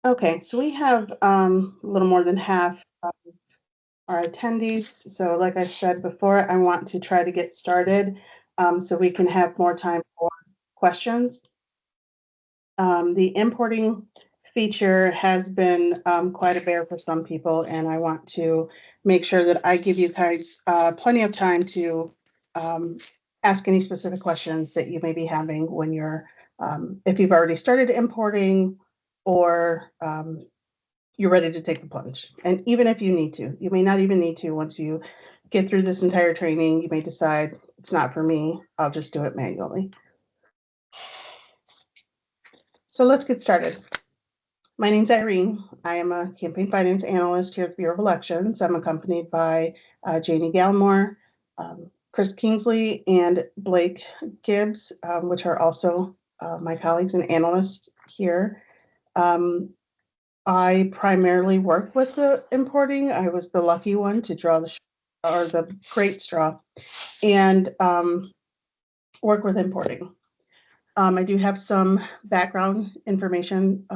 Okay, so we have a little more than half of our attendees. So like I said before, I want to try to get started so we can have more time for questions. The importing feature has been quite a bear for some people, and I want to make sure that I give you guys plenty of time to ask any specific questions that you may be having when you're, if you've already started importing or you're ready to take the plunge. And even if you need to, you may not even need to once you get through this entire training, you may decide it's not for me. I'll just do it manually. So let's get started. My name's Irene. I am a campaign finance analyst here at the Bureau of Elections. I'm accompanied by Janie Gallimore, Chris Kingsley, and Blake Gibbs, which are also my colleagues and analysts here. I primarily work with the importing. I was the lucky one to draw the great straw and work with importing. I do have some background information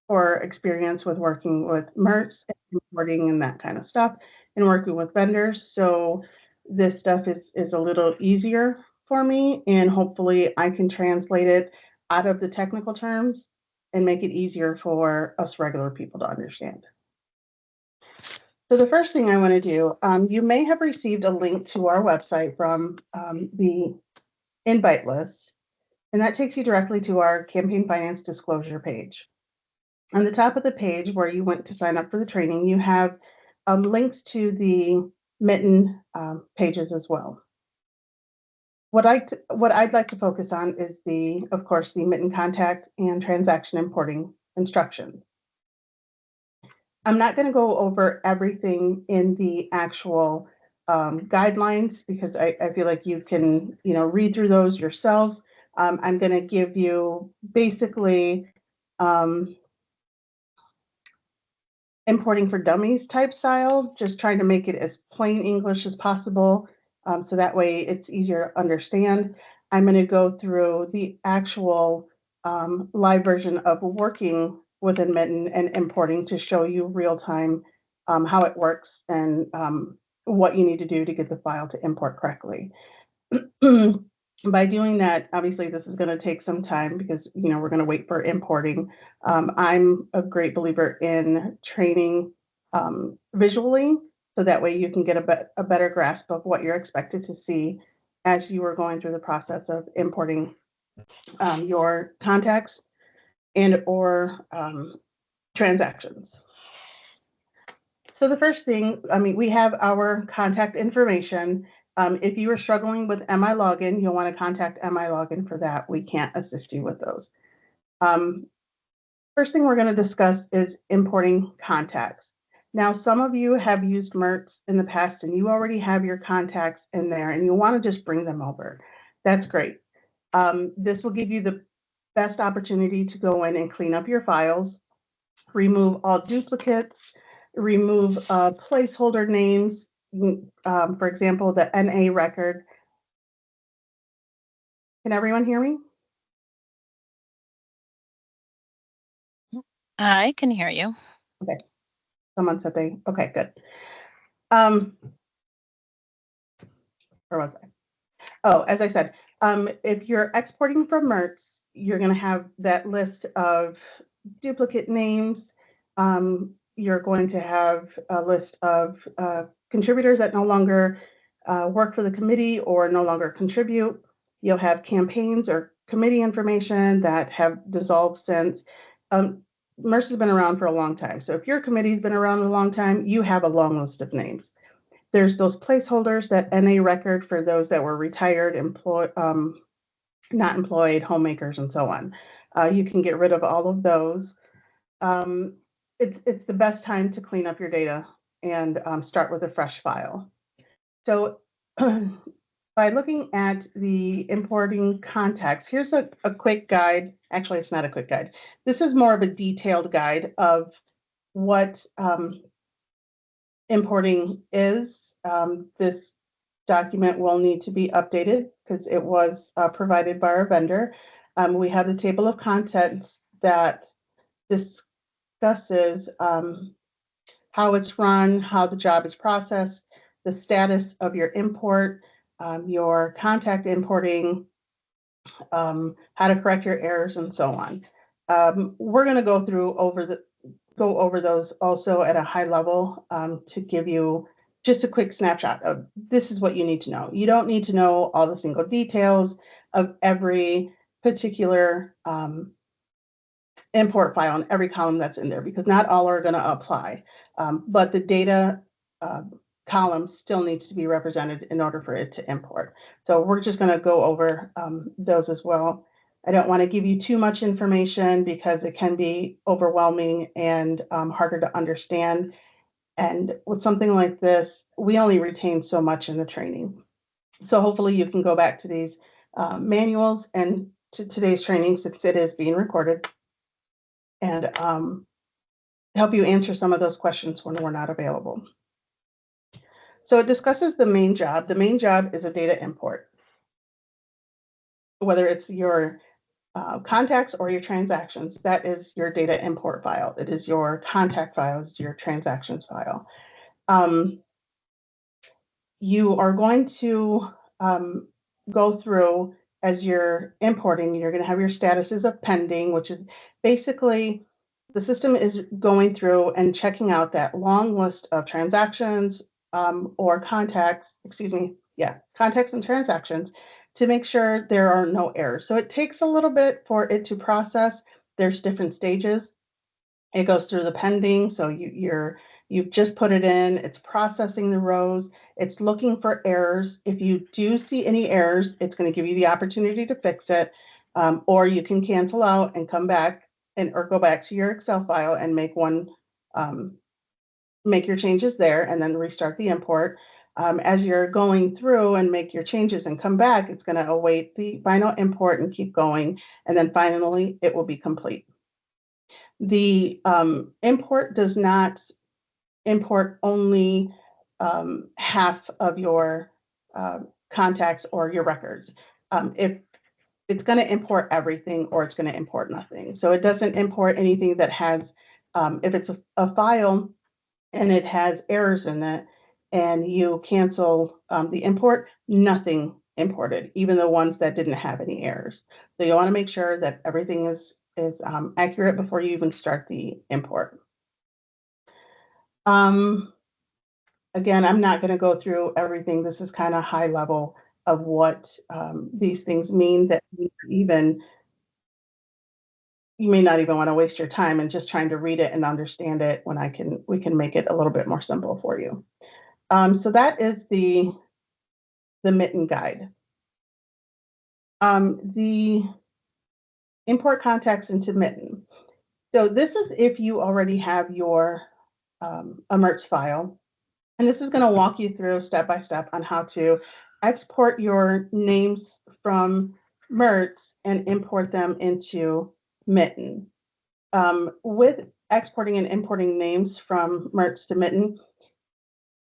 or experience with working with MERTs and importing and that kind of stuff and working with vendors. So this stuff is a little easier for me, and hopefully I can translate it out of the technical terms and make it easier for us regular people to understand. So the first thing I want to do, you may have received a link to our website from the invite list, and that takes you directly to our campaign finance disclosure page. On the top of the page where you went to sign up for the training, you have links to the MiTN pages as well. What I'd like to focus on is of course, the MiTN contact and transaction importing instructions. I'm not going to go over everything in the actual guidelines because I feel like you can, read through those yourselves. I'm going to give you basically importing for dummies type style, just trying to make it as plain English as possible. So that way it's easier to understand. I'm going to go through the actual live version of working within MiTN and importing to show you real time how it works and what you need to do to get the file to import correctly. By doing that, obviously this is going to take some time because we're going to wait for importing. I'm a great believer in training visually, so that way you can get a better grasp of what you're expected to see as you are going through the process of importing your contacts and or transactions. So the first thing, we have our contact information. If you are struggling with MiLogin, you'll want to contact MiLogin for that. We can't assist you with those. First thing we're going to discuss is importing contacts. Now, some of you have used MERTs in the past and you already have your contacts in there and you want to just bring them over. That's great. This will give you the best opportunity to go in and clean up your files, remove all duplicates, remove placeholder names. For example, the NA record. Can everyone hear me? I can hear you. Okay. Someone said okay, good. Where was I? Oh, as I said, if you're exporting from MERTs, you're going to have that list of duplicate names. You're going to have a list of contributors that no longer work for the committee or no longer contribute. You'll have campaigns or committee information that have dissolved since. MERS has been around for a long time. So if your committee's been around a long time, you have a long list of names. There's those placeholders, that NA record for those that were retired, employed, not employed, homemakers, and so on. You can get rid of all of those. It's the best time to clean up your data and start with a fresh file. So by looking at the importing contacts, here's a quick guide. Actually, it's not a quick guide. This is more of a detailed guide of what importing is. This document will need to be updated because it was provided by our vendor. We have the table of contents that discusses how it's run, how the job is processed, the status of your import, your contact importing, how to correct your errors, and so on. We're going to go over those also at a high level to give you just a quick snapshot of this is what you need to know. You don't need to know all the single details of every particular import file and every column that's in there, because not all are going to apply. But the data column still needs to be represented in order for it to import. So we're just going to go over those as well. I don't want to give you too much information because it can be overwhelming and harder to understand. And with something like this, we only retain so much in the training. So hopefully you can go back to these manuals and to today's training, since it is being recorded, and help you answer some of those questions when we're not available. So it discusses the main job. The main job is a data import. Whether it's your contacts or your transactions, that is your data import file. It is your contact file, it's your transactions file. You are going to go through, as you're importing, you're going to have your statuses of pending, which is basically the system is going through and checking out that long list of transactions or contacts, contacts and transactions, to make sure there are no errors. So it takes a little bit for it to process. There's different stages. It goes through the pending. So you've just put it in, it's processing the rows, it's looking for errors. If you do see any errors, it's going to give you the opportunity to fix it, or you can cancel out and come back or go back to your Excel file and make your changes there and then restart the import. As you're going through and make your changes and come back, it's going to await the final import and keep going. And then finally, it will be complete. The import does not import only half of your contacts or your records. If it's going to import everything, or it's going to import nothing. So it doesn't import anything that has, if it's a file and it has errors in it and you cancel the import, nothing imported, even the ones that didn't have any errors. So you want to make sure that everything is accurate before you even start the import. Again, I'm not going to go through everything. This is kind of high level of what these things mean, that you may not even want to waste your time in just trying to read it and understand it, when we can make it a little bit more simple for you. So that is the MiTN guide. The import contacts into MiTN. So this is if you already have your emerts file. And this is going to walk you through step by step on how to export your names from MiTN and import them into MiTN. With exporting and importing names from MiTN to MiTN,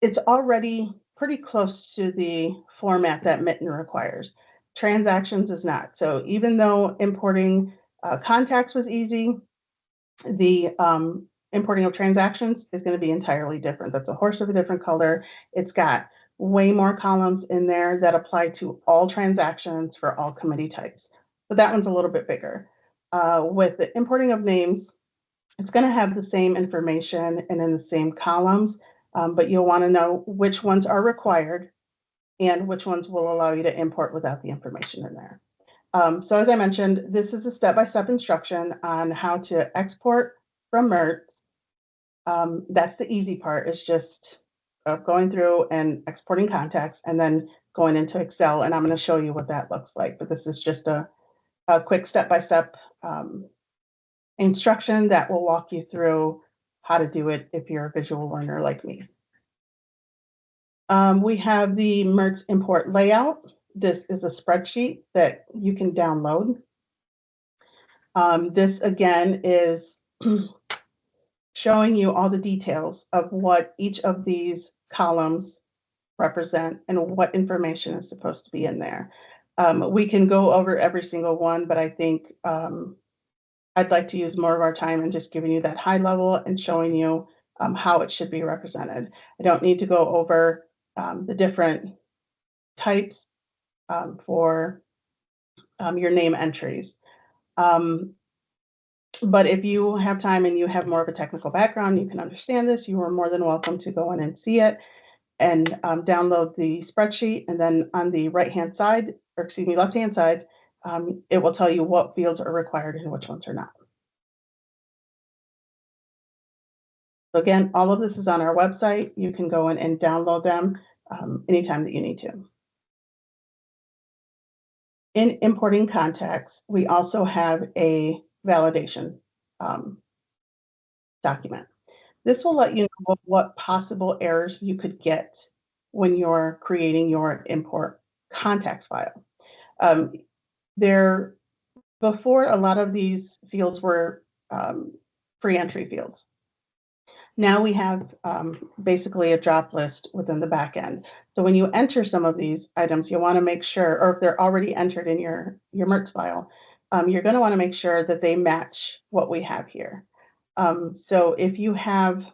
it's already pretty close to the format that MiTN requires. Transactions is not. So even though importing contacts was easy, the importing of transactions is going to be entirely different. That's a horse of a different color. It's got way more columns in there that apply to all transactions for all committee types. But that one's a little bit bigger. With the importing of names, it's going to have the same information and in the same columns, but you'll want to know which ones are required and which ones will allow you to import without the information in there. So as I mentioned, this is a step-by-step instruction on how to export from MiTN. That's the easy part, is just going through and exporting contacts and then going into Excel. And I'm going to show you what that looks like. But this is just a quick step-by-step instruction that will walk you through how to do it if you're a visual learner like me. We have the MiTN import layout. This is a spreadsheet that you can download. This again is showing you all the details of what each of these columns represent and what information is supposed to be in there. We can go over every single one, but I think I'd like to use more of our time and just giving you that high level and showing you how it should be represented. I don't need to go over the different types for your name entries. Um, but if you have time and you have more of a technical background, you can understand this, you are more than welcome to go in and see it and download the spreadsheet. And then on the right-hand side, or excuse me, left-hand side, it will tell you what fields are required and which ones are not. So again, all of this is on our website. You can go in and download them anytime that you need to. In importing contacts, we also have a validation um, document. This will let you know what possible errors you could get when you're creating your import contacts file. Um, there, before, a lot of these fields were free entry fields. Now we have basically a drop list within the back end. So when you enter some of these items, you want to make sure, or if they're already entered in your MIRTS file, you're going to want to make sure that they match what we have here. So if you have,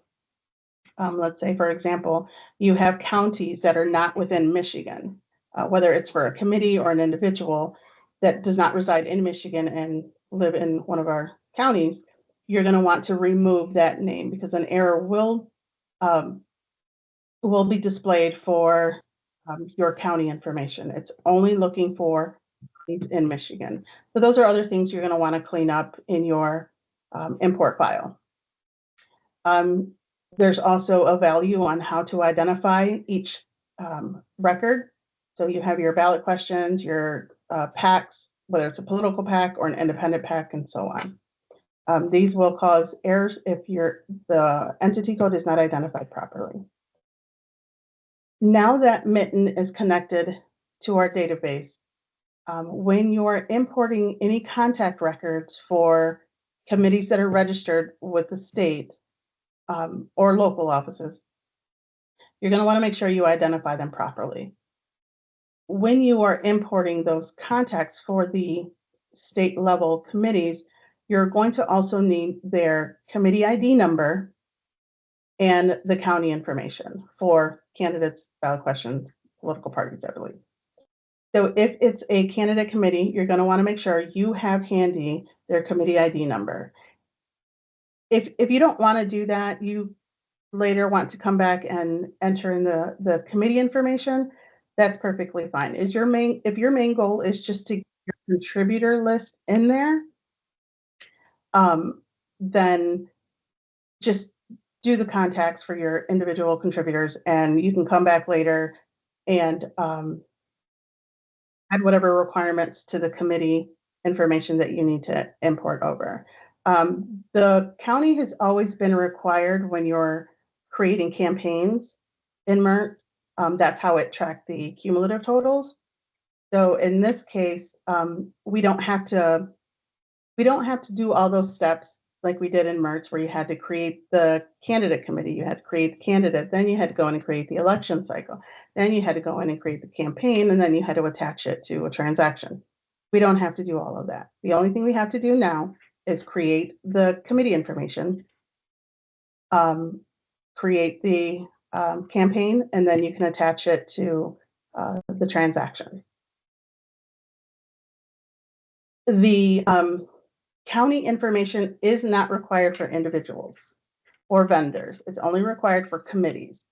let's say, for example, you have counties that are not within Michigan, whether it's for a committee or an individual that does not reside in Michigan and live in one of our counties, you're going to want to remove that name because an error um, will be displayed for your county information. It's only looking for in Michigan. So those are other things you're going to want to clean up in your import file. There's also a value on how to identify each record. So you have your ballot questions, your PACs, whether it's a political PAC or an independent PAC, and so on. These will cause errors if the entity code is not identified properly. Now that MiTN is connected to our database, when you're importing any contact records for committees that are registered with the state or local offices, you're going to want to make sure you identify them properly. When you are importing those contacts for the state level committees, you're going to also need their committee ID number and the county information for candidates, ballot questions, political parties, I believe. So if it's a candidate committee, you're going to want to make sure you have handy their committee ID number. If you don't want to do that, you later want to come back and enter in the committee information, that's perfectly fine. If your main goal is just to get your contributor list in there, then just do the contacts for your individual contributors, and you can come back later and add whatever requirements to the committee information that you need to import over. The county has always been required when you're creating campaigns in MIRTS. That's how it tracked the cumulative totals. So in this case, we don't have to do all those steps like we did in MIRTS, where you had to create the candidate committee, you had to create the candidate, then you had to go in and create the election cycle, then you had to go in and create the campaign, and then you had to attach it to a transaction. We don't have to do all of that. The only thing we have to do now is create the committee information, create the campaign, and then you can attach it to the transaction. The county information is not required for individuals or vendors. It's only required for committees.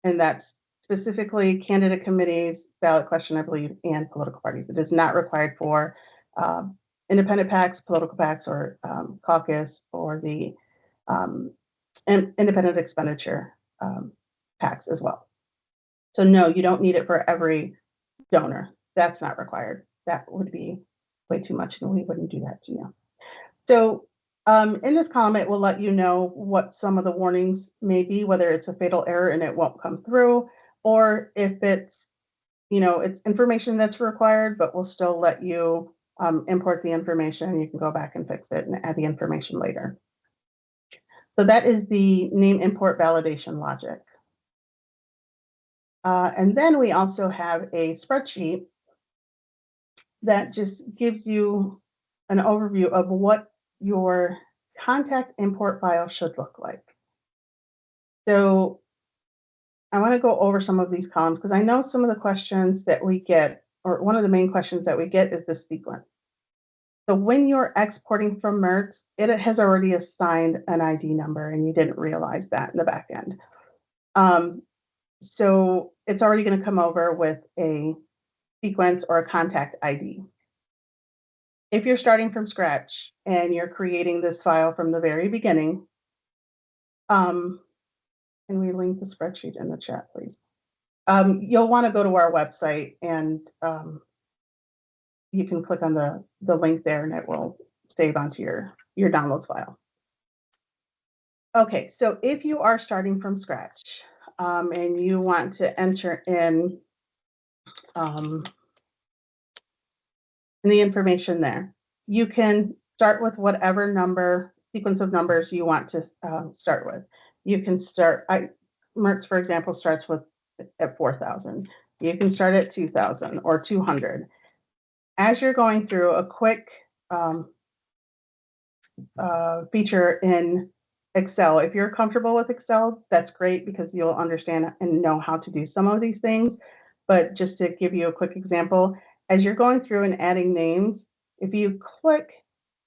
And that's specifically candidate committees, ballot question, I believe, and political parties. It is not required for independent PACs, political PACs, or caucus, or the independent expenditure PACs as well. So no, you don't need it for every donor. That's not required. That would be way too much, and we wouldn't do that to you. So in this column, it will let you know what some of the warnings may be, whether it's a fatal error and it won't come through, or if it's, it's information that's required, but we'll still let you import the information. You can go back and fix it and add the information later. So that is the name import validation logic. And then we also have a spreadsheet that just gives you an overview of what your contact import file should look like. So I want to go over some of these columns because I know some of the questions that we get, or one of the main questions that we get is the sequence. So when you're exporting from MIRTS, it has already assigned an ID number and you didn't realize that in the back end. So it's already going to come over with a sequence or a contact ID. If you're starting from scratch and you're creating this file from the very beginning, can we link the spreadsheet in the chat, please? You'll want to go to our website and you can click on the link there and it will save onto your downloads file. Okay, so if you are starting from scratch and you want to enter in the information there, you can start with whatever sequence of numbers you want to start with. You can start, MIRTS, for example, starts with at 4,000. You can start at 2,000 or 200. As you're going through, a quick feature in Excel. If you're comfortable with Excel, that's great because you'll understand and know how to do some of these things. But just to give you a quick example, as you're going through and adding names, if you click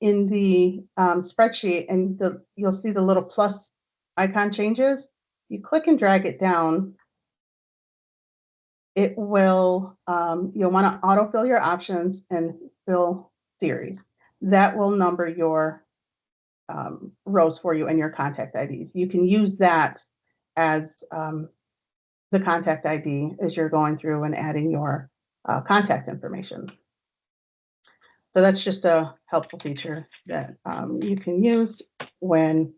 in the spreadsheet and you'll see the little plus icon changes, you click and drag it down, it will, you'll want to autofill your options and fill series. That will number your rows for you and your contact IDs. You can use that as the contact ID as you're going through and adding your contact information. So that's just a helpful feature that you can use when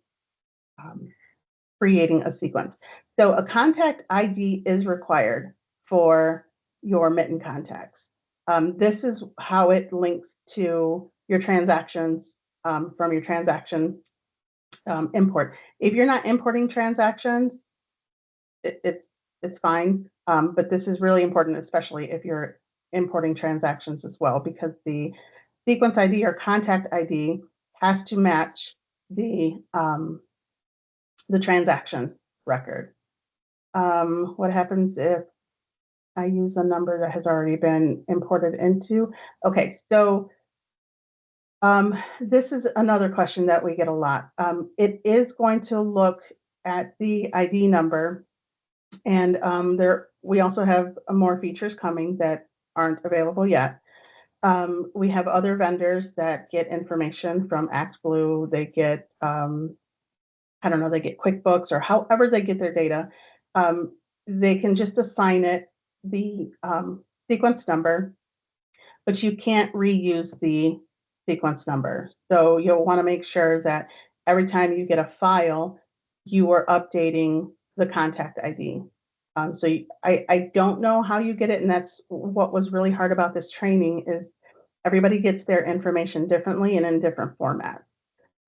creating a sequence. So a contact ID is required for your MiTN contacts. This is how it links to your transactions from your transaction import. If you're not importing transactions, it's fine, but this is really important, especially if you're importing transactions as well, because the sequence ID or contact ID has to match the transaction record. What happens if I use a number that has already been imported into? Okay, so this is another question that we get a lot. It is going to look at the ID number, and we also have more features coming that aren't available yet. We have other vendors that get information from ActBlue. They get, I don't know, they get QuickBooks or however they get their data. They can just assign it the sequence number, but you can't reuse the sequence number. So you'll want to make sure that every time you get a file, you are updating the contact ID. I don't know how you get it, and that's what was really hard about this training is everybody gets their information differently and in different formats.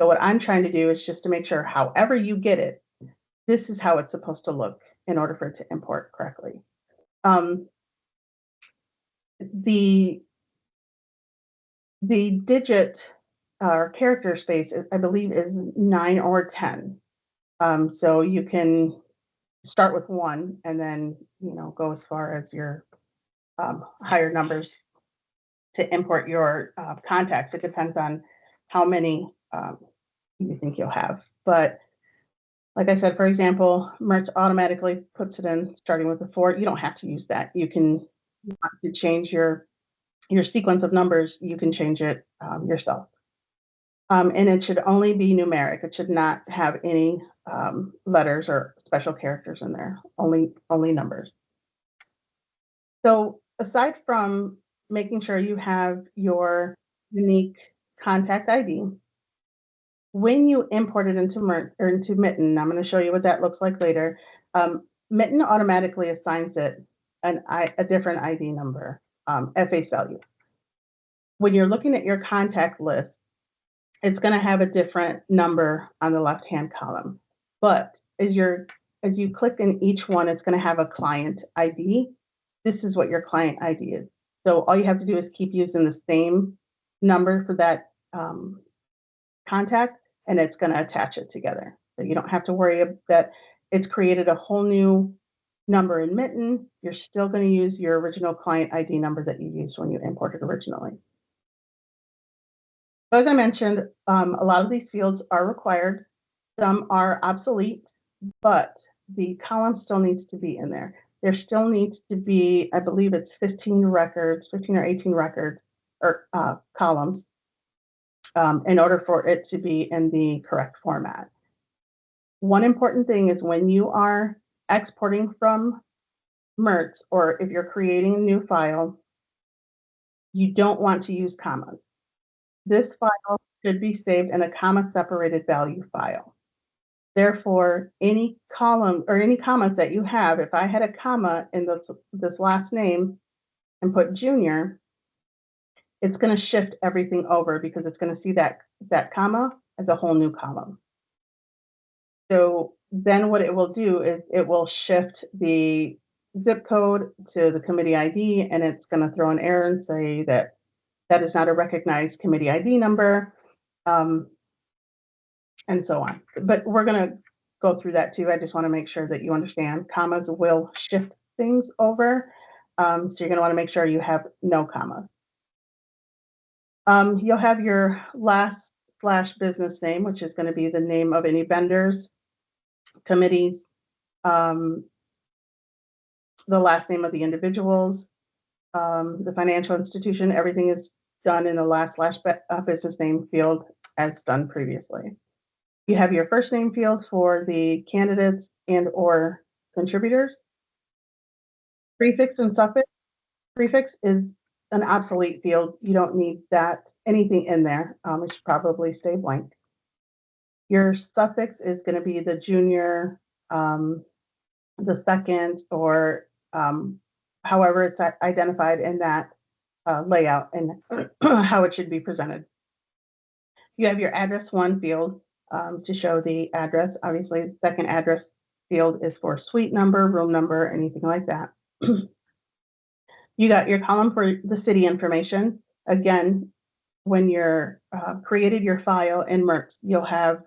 So what I'm trying to do is just to make sure however you get it, this is how it's supposed to look in order for it to import correctly. The digit or character space, I believe, is 9 or 10. So you can start with 1 and then, go as far as your higher numbers to import your contacts. It depends on how many you think you'll have. But like I said, for example, MIRTS automatically puts it in starting with a 4. You don't have to use that. You can change your sequence of numbers. You can change it yourself. And it should only be numeric. It should not have any letters or special characters in there, only numbers. So aside from making sure you have your unique contact ID, when you import it into MiTN, I'm going to show you what that looks like later. MiTN automatically assigns it a different ID number at face value. When you're looking at your contact list, it's going to have a different number on the left-hand column. But as you click in each one, it's going to have a client ID. This is what your client ID is. So all you have to do is keep using the same number for that contact, and it's going to attach it together. So you don't have to worry that it's created a whole new number in MiTN. You're still going to use your original client ID number that you used when you imported originally. So as I mentioned, a lot of these fields are required. Some are obsolete, but the column still needs to be in there. There still needs to be, I believe it's 15 records, 15 or 18 records or columns in order for it to be in the correct format. One important thing is when you are exporting from MIRTS, or if you're creating a new file, you don't want to use commas. This file should be saved in a comma-separated value file. Therefore, any column or any commas that you have, if I had a comma in this last name and put junior, it's going to shift everything over because it's going to see that comma as a whole new column. So then what it will do is it will shift the zip code to the committee ID, and it's going to throw an error and say that that is not a recognized committee ID number, and so on. But we're going to go through that too. I just want to make sure that you understand commas will shift things over. So you're going to want to make sure you have no commas. You'll have your last / business name, which is going to be the name of any vendors, committees, the last name of the individuals, the financial institution. Everything is done in the last / business name field as done previously. You have your first name field for the candidates and or contributors. Prefix and suffix. Prefix is an obsolete field. You don't need anything in there. It should probably stay blank. Your suffix is going to be the junior, the second, or however it's identified in that layout and how it should be presented. You have your address 1 field to show the address. Obviously, the second address field is for suite number, room number, anything like that. You got your column for the city information. Again, when you're created your file in MIRTS, you'll have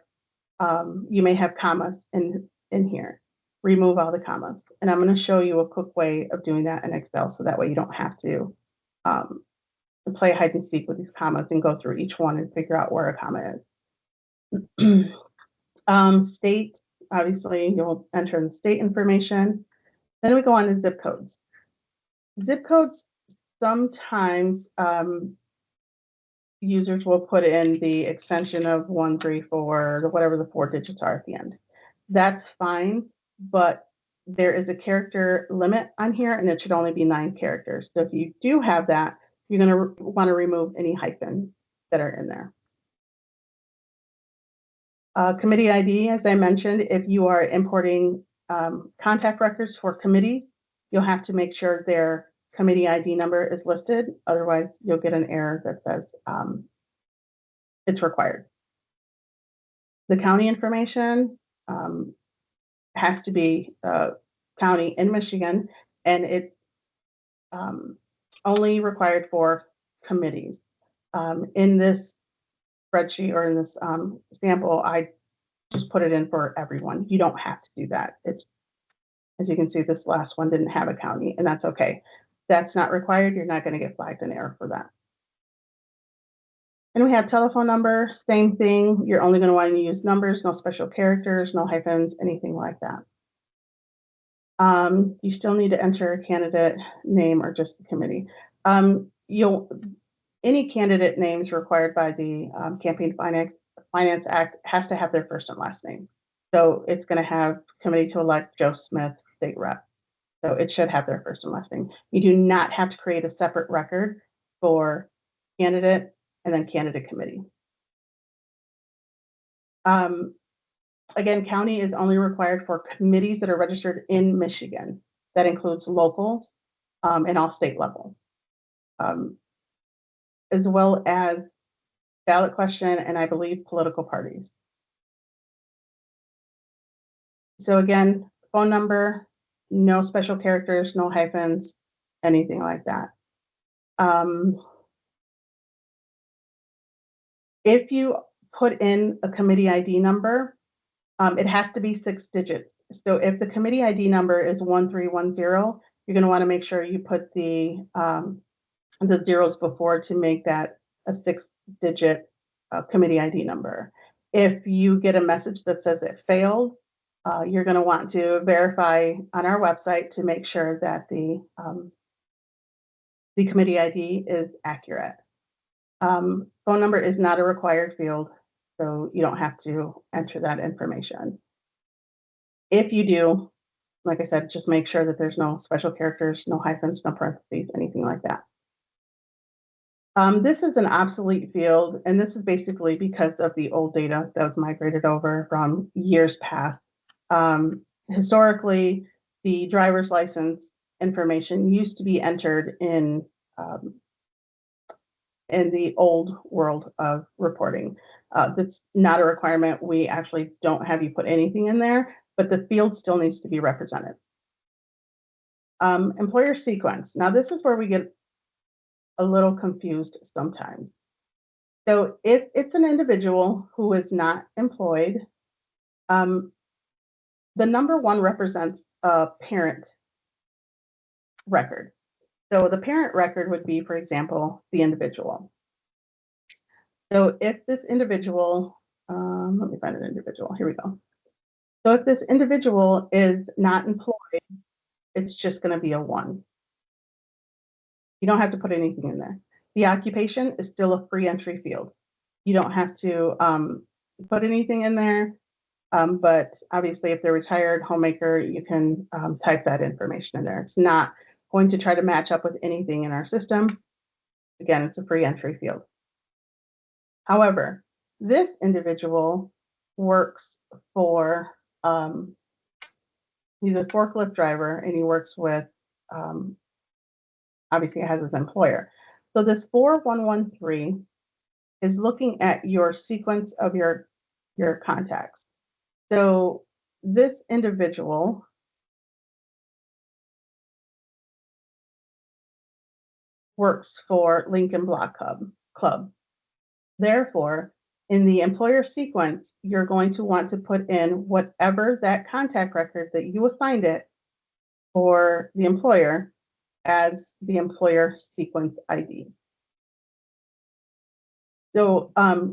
you may have commas in here. Remove all the commas, and I'm going to show you a quick way of doing that in Excel, so that way you don't have to play hide and seek with these commas and go through each one and figure out where a comma is. State, obviously, you'll enter the state information. Then we go on to zip codes. Zip codes, sometimes users will put in the extension of 134, or whatever the 4 digits are at the end. That's fine, but there is a character limit on here, and it should only be 9 characters. So if you do have that, you're going to want to remove any hyphens that are in there. Committee ID, as I mentioned, if you are importing contact records for committees, you'll have to make sure their committee ID number is listed. Otherwise, you'll get an error that says it's required. The county information has to be county in Michigan, and it's only required for committees. In this spreadsheet or in this sample, I just put it in for everyone. You don't have to do that. It's, as you can see, this last one didn't have a county, and that's okay. That's not required. You're not going to get flagged an error for that. And we have telephone number, same thing. You're only going to want to use numbers, no special characters, no hyphens, anything like that. You still need to enter a candidate name or just the committee. Any candidate names required by the Campaign Finance Act has to have their first and last name. So it's going to have committee to elect Joe Smith, state rep. So it should have their first and last name. You do not have to create a separate record for candidate and then candidate committee. Again, county is only required for committees that are registered in Michigan. That includes locals and all state level, as well as ballot question and I believe political parties. So again, phone number, no special characters, no hyphens, anything like that. If you put in a committee ID number, it has to be 6 digits. So if the committee ID number is 1310, you're going to want to make sure you put the zeros before to make that a 6-digit committee ID number. If you get a message that says it failed, you're going to want to verify on our website to make sure that the committee ID is accurate. Phone number is not a required field, so you don't have to enter that information. If you do, like I said, just make sure that there's no special characters, no hyphens, no parentheses, anything like that. This is an obsolete field, and this is basically because of the old data that was migrated over from years past. Historically, the driver's license information used to be entered in the old world of reporting. That's not a requirement. We actually don't have you put anything in there, but the field still needs to be represented. Employer sequence. Now, this is where we get a little confused sometimes. So if it's an individual who is not employed, the number 1 represents a parent record. So the parent record would be, for example, the individual. So if this individual, let me find an individual, here we go. So if this individual is not employed, it's just going to be a 1. You don't have to put anything in there. The occupation is still a free entry field. You don't have to put anything in there, but obviously if they're retired homemaker, you can type that information in there. It's not going to try to match up with anything in our system. Again, it's a free entry field. However, this individual works for, he's a forklift driver and he works with, obviously has his employer. So this 4113 is looking at your sequence of your contacts. So this individual works for Lincoln Block Club. Therefore, in the employer sequence, you're going to want to put in whatever that contact record that you assigned it for the employer as the employer sequence ID. So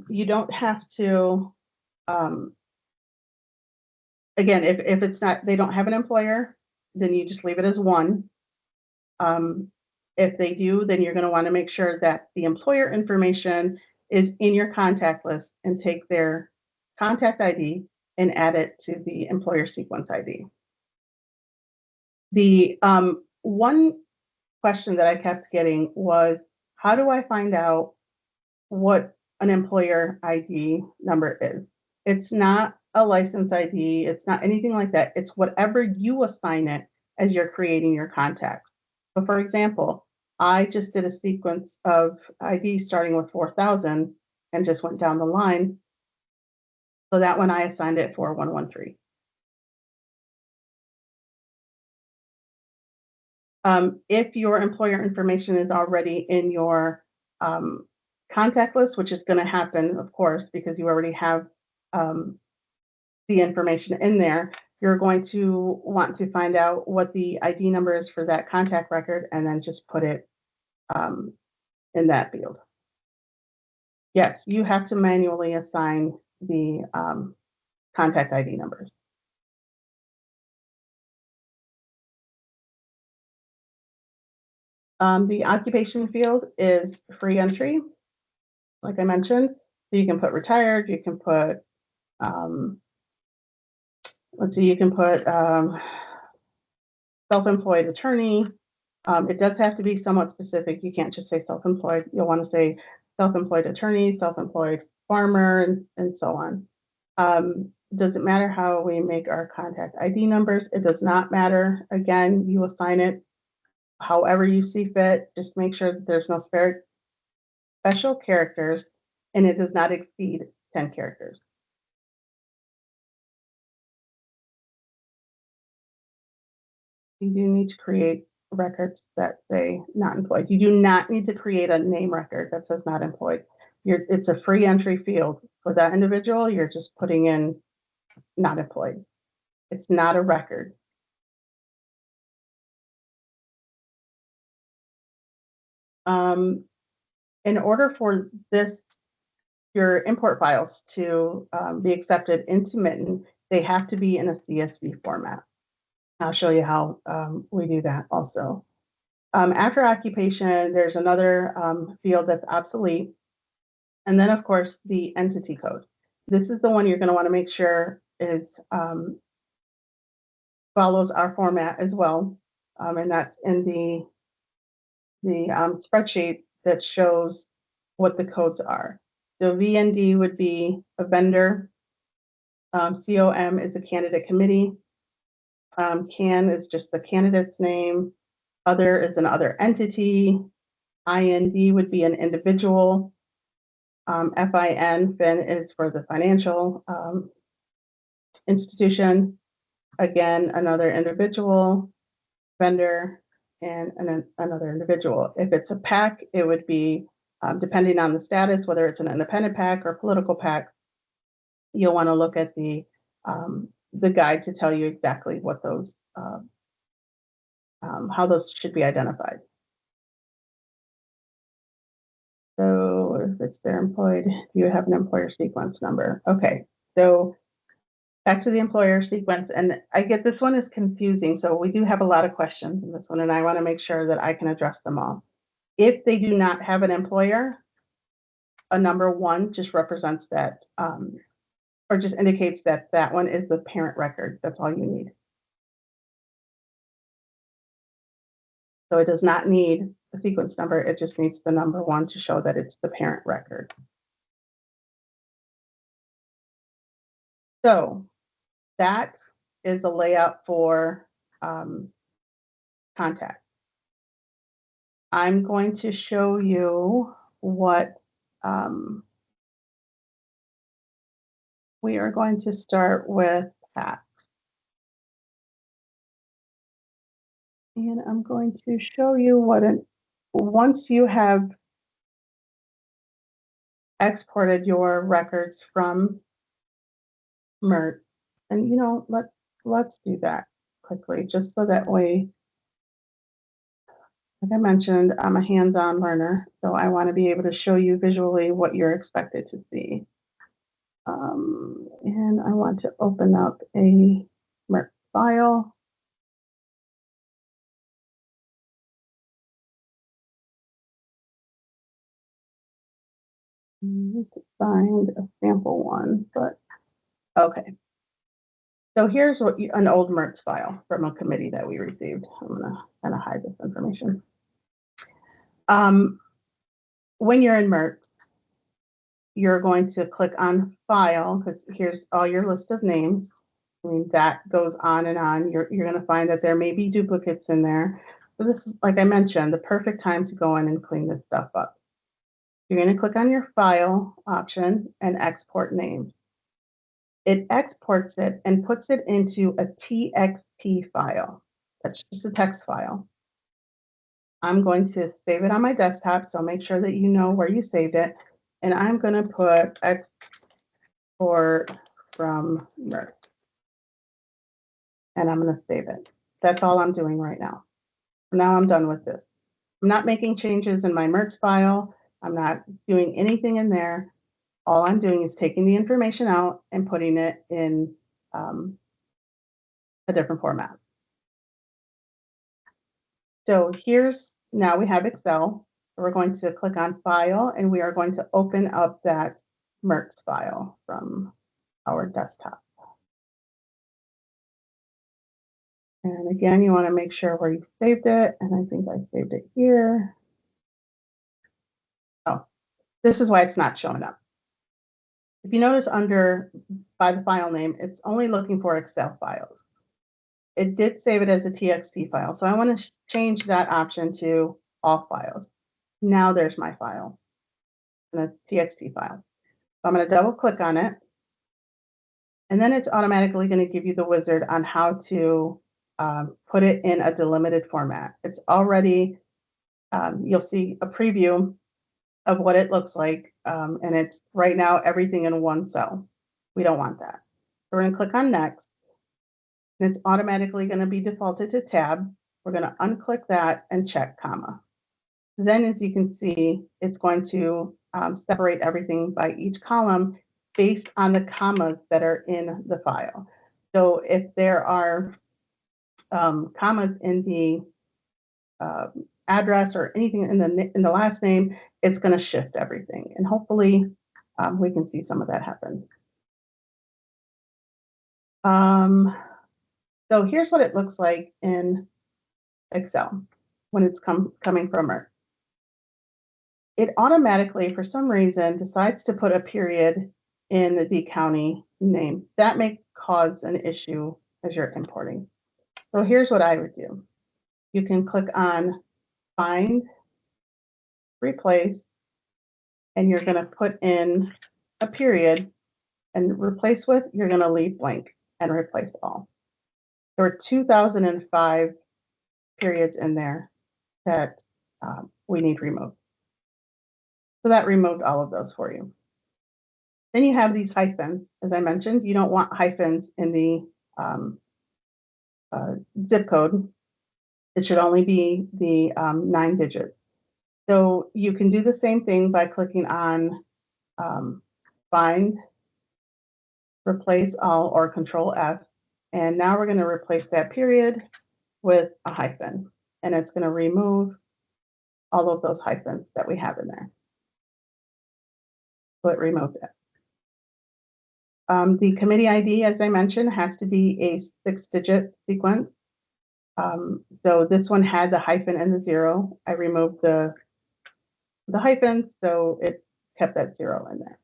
you don't have to, again, if it's not, they don't have an employer, then you just leave it as 1. If they do, then you're going to want to make sure that the employer information is in your contact list and take their contact ID and add it to the employer sequence ID. The one question that I kept getting was, how do I find out what an employer ID number is? It's not a license ID. It's not anything like that. It's whatever you assign it as you're creating your contacts. So for example, I just did a sequence of ID starting with 4000 and just went down the line. So that one I assigned it 4113. If your employer information is already in your contact list, which is going to happen, of course, because you already have the information in there, you're going to want to find out what the ID number is for that contact record and then just put it in that field. Yes, you have to manually assign the contact ID numbers. The occupation field is free entry, like I mentioned. So you can put retired, you can put, let's see, you can put self-employed attorney. It does have to be somewhat specific. You can't just say self-employed. You'll want to say self-employed attorney, self-employed farmer, and so on. Does it matter how we make our contact ID numbers? It does not matter. Again, you assign it however you see fit. Just make sure that there's no special characters and it does not exceed 10 characters. You do need to create records that say not employed. You do not need to create a name record that says not employed. It's a free entry field. for that individual, you're just putting in not employed. It's not a record. In order for your import files to be accepted into MiTN, they have to be in a CSV format. I'll show you how we do that also. After occupation, there's another field that's obsolete. And then, of course, the entity code. This is the one you're going to want to make sure is follows our format as well. And that's in the spreadsheet that shows what the codes are. So VND would be a vendor. COM is a candidate committee. CAN is just the candidate's name. Other is an other entity. IND would be an individual. FIN is for the financial institution. Again, another individual, vendor, and another individual. If it's a PAC, it would be, depending on the status, whether it's an independent PAC or political PAC, you'll want to look at the guide to tell you exactly what those, how those should be identified. So if it's they're employed, you have an employer sequence number. Okay, so back to the employer sequence, and I get this one is confusing. So we do have a lot of questions in this one, and I want to make sure that I can address them all. If they do not have an employer, a number 1 just represents that, or just indicates that that one is the parent record. That's all you need. So it does not need a sequence number. It just needs the number 1 to show that it's the parent record. So that is a layout for contact. I'm going to show you what we are going to start with PAC. And I'm going to show you what once you have exported your records from MiTN, and let's do that quickly, just so that way, like I mentioned, I'm a hands-on learner, so I want to be able to show you visually what you're expected to see. And I want to open up a MiTN file. I need to find a sample one, but okay. So here's an old MiTN file from a committee that we received. I'm gonna kind of hide this information. When you're in MiTN, you're going to click on File, because here's all your list of names. I mean, that goes on and on. You're going to find that there may be duplicates in there. So this is, like I mentioned, the perfect time to go in and clean this stuff up. You're going to click on your File option and Export Name. It exports it and puts it into a TXT file. That's just a text file. I'm going to save it on my desktop, so make sure that you know where you saved it. And I'm going to put export from MiTN. And I'm going to save it. That's all I'm doing right now. Now I'm done with this. I'm not making changes in my MiTN file. I'm not doing anything in there. All I'm doing is taking the information out and putting it in a different format. So now we have Excel. We're going to click on File, and we are going to open up that MiTN file from our desktop. And again, you want to make sure where you saved it, and I think I saved it here. Oh, this is why it's not showing up. If you notice by the file name, it's only looking for Excel files. It did save it as a TXT file, so I want to change that option to all files. Now there's my file, a TXT file. So I'm going to double click on it, and then it's automatically going to give you the wizard on how to put it in a delimited format. It's already, you'll see a preview of what it looks like. And it's right now everything in one cell. We don't want that. So we're going to click on next. And it's automatically going to be defaulted to tab. We're going to unclick that and check comma. Then, as you can see, it's going to separate everything by each column based on the commas that are in the file. So if there are commas in the address or anything in the last name, it's going to shift everything. And hopefully we can see some of that happen. So here's what it looks like in Excel when it's coming from Earth. It automatically, for some reason, decides to put a period in the county name. That may cause an issue as you're importing. So here's what I would do. You can click on Find, Replace, and you're going to put in a period, and replace with, you're going to leave blank and replace all. There were 2005 periods in there that we need removed. So that removed all of those for you. Then you have these hyphens. As I mentioned, you don't want hyphens in the zip code. It should only be the 9 digits. So you can do the same thing by clicking on Find, Replace All, or Control F. And now we're going to replace that period with a hyphen. And it's going to remove all of those hyphens that we have in there. So it removed it. The committee ID, as I mentioned, has to be a 6-digit sequence. So this one had the hyphen and the 0. I removed the hyphen, so it kept that 0 in there.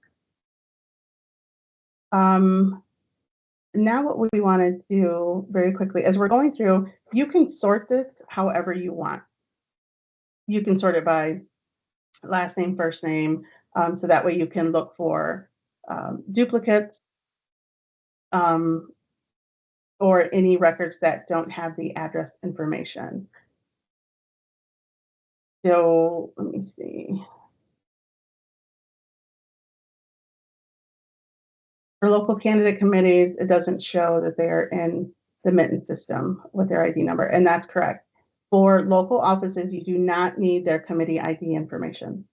Now what we want to do very quickly, as we're going through, you can sort this however you want. You can sort it by last name, first name, so that way you can look for duplicates or any records that don't have the address information. So let me see. For local candidate committees, it doesn't show that they're in the MiTN system with their ID number, and that's correct. For local offices, you do not need their committee ID information.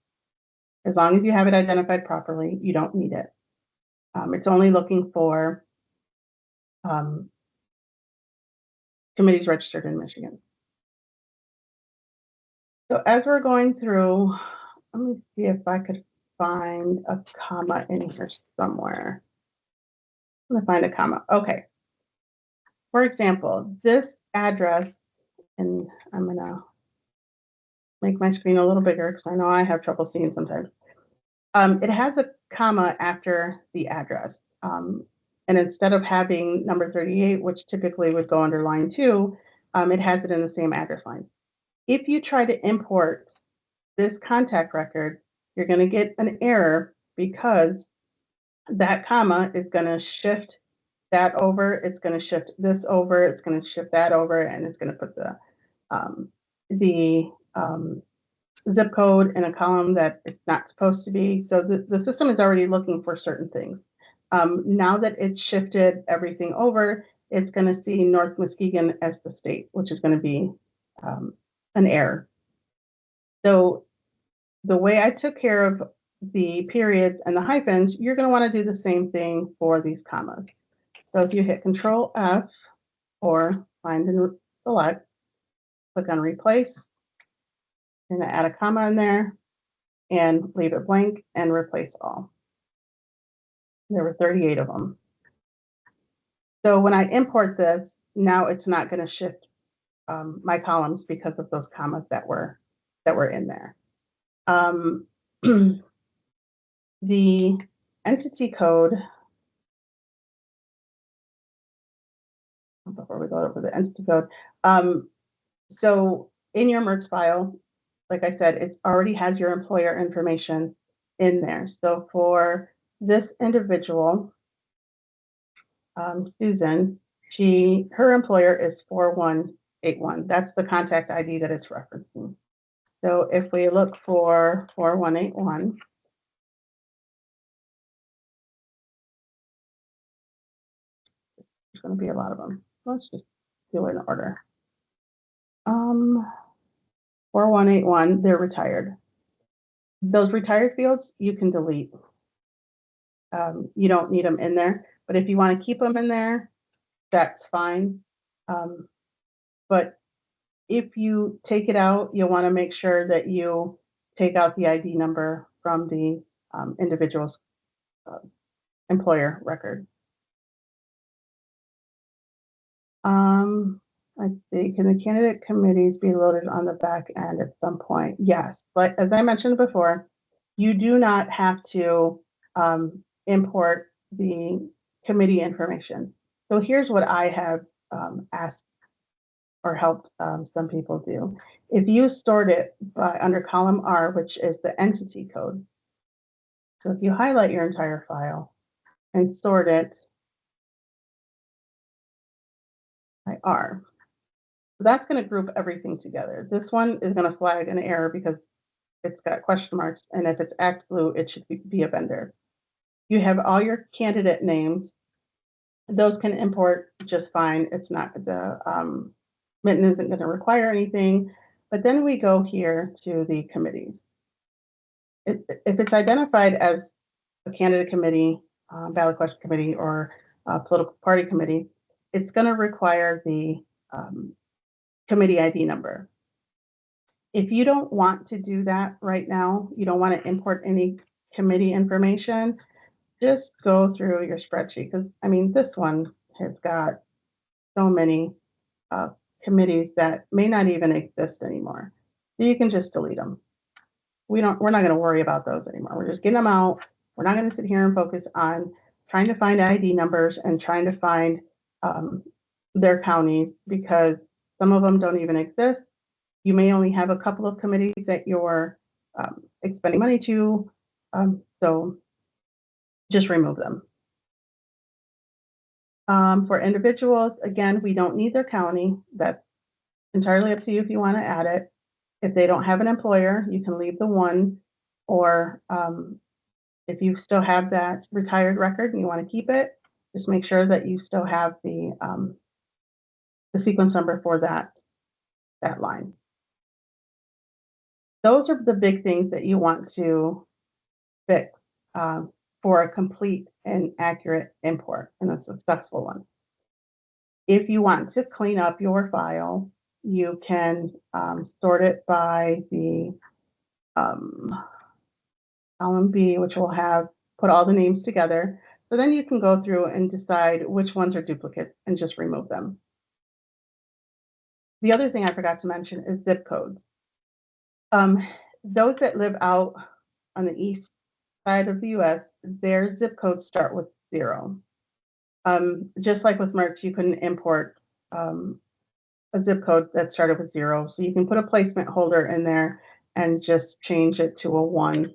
As long as you have it identified properly, you don't need it. It's only looking for committees registered in Michigan. So as we're going through, let me see if I could find a comma in here somewhere. I'm going to find a comma. Okay. For example, this address, and I'm going to make my screen a little bigger because I know I have trouble seeing sometimes. It has a comma after the address. And instead of having number 38, which typically would go under line 2, it has it in the same address line. If you try to import this contact record, you're going to get an error because that comma is going to shift that over, it's going to shift this over, it's going to shift that over, and it's going to put the zip code in a column that it's not supposed to be. So the system is already looking for certain things. Now that it's shifted everything over, it's going to see North Muskegon as the state, which is going to be an error. So the way I took care of the periods and the hyphens, you're going to want to do the same thing for these commas. So if you hit Control F or Find and Select, click on Replace, and add a comma in there and leave it blank and replace all. There were 38 of them. So when I import this, now it's not going to shift my columns because of those commas that were in there. The entity code, before we go over the entity code, so in your MERS file, like I said, it already has your employer information in there. So for this individual, Susan, her employer is 4181. That's the contact ID that it's referencing. So if we look for 4181, there's going to be a lot of them. Let's just do it in order. 4181, they're retired. Those retired fields you can delete. You don't need them in there, but if you want to keep them in there, that's fine. But if you take it out, you'll want to make sure that you take out the ID number from the individual's uh, employer record. Let's see, can the candidate committees be loaded on the back end at some point? Yes, but as I mentioned before, you do not have to import the committee information. So here's what I have asked or helped some people do. If you sort it by under column R, which is the entity code, so if you highlight your entire file and sort it by R, that's going to group everything together. This one is going to flag an error because it's got question marks, and if it's act blue, it should be a vendor. You have all your candidate names. Those can import just fine. It's not the MiTN isn't going to require anything. But then we go here to the committees. If it's identified as a candidate committee, ballot question committee, or political party committee, it's going to require the committee ID number. If you don't want to do that right now, you don't want to import any committee information, just go through your spreadsheet, because I mean, this one has got so many committees that may not even exist anymore. So you can just delete them. We're not going to worry about those anymore. We're just getting them out. We're not going to sit here and focus on trying to find ID numbers and trying to find their counties, because some of them don't even exist. You may only have a couple of committees that you're expending money to, so just remove them. For individuals, again, we don't need their county. That's entirely up to you if you want to add it. If they don't have an employer, you can leave the one, or if you still have that retired record and you want to keep it, just make sure that you still have the sequence number for that line. Those are the big things that you want to fix for a complete and accurate import and a successful one. If you want to clean up your file, you can sort it by the column B, which will have put all the names together. So then you can go through and decide which ones are duplicates and just remove them. The other thing I forgot to mention is zip codes. Those that live out on the east side of the US, their zip codes start with 0. Just like with Mertz, you couldn't import a zip code that started with 0. So you can put a placement holder in there and just change it to a 1,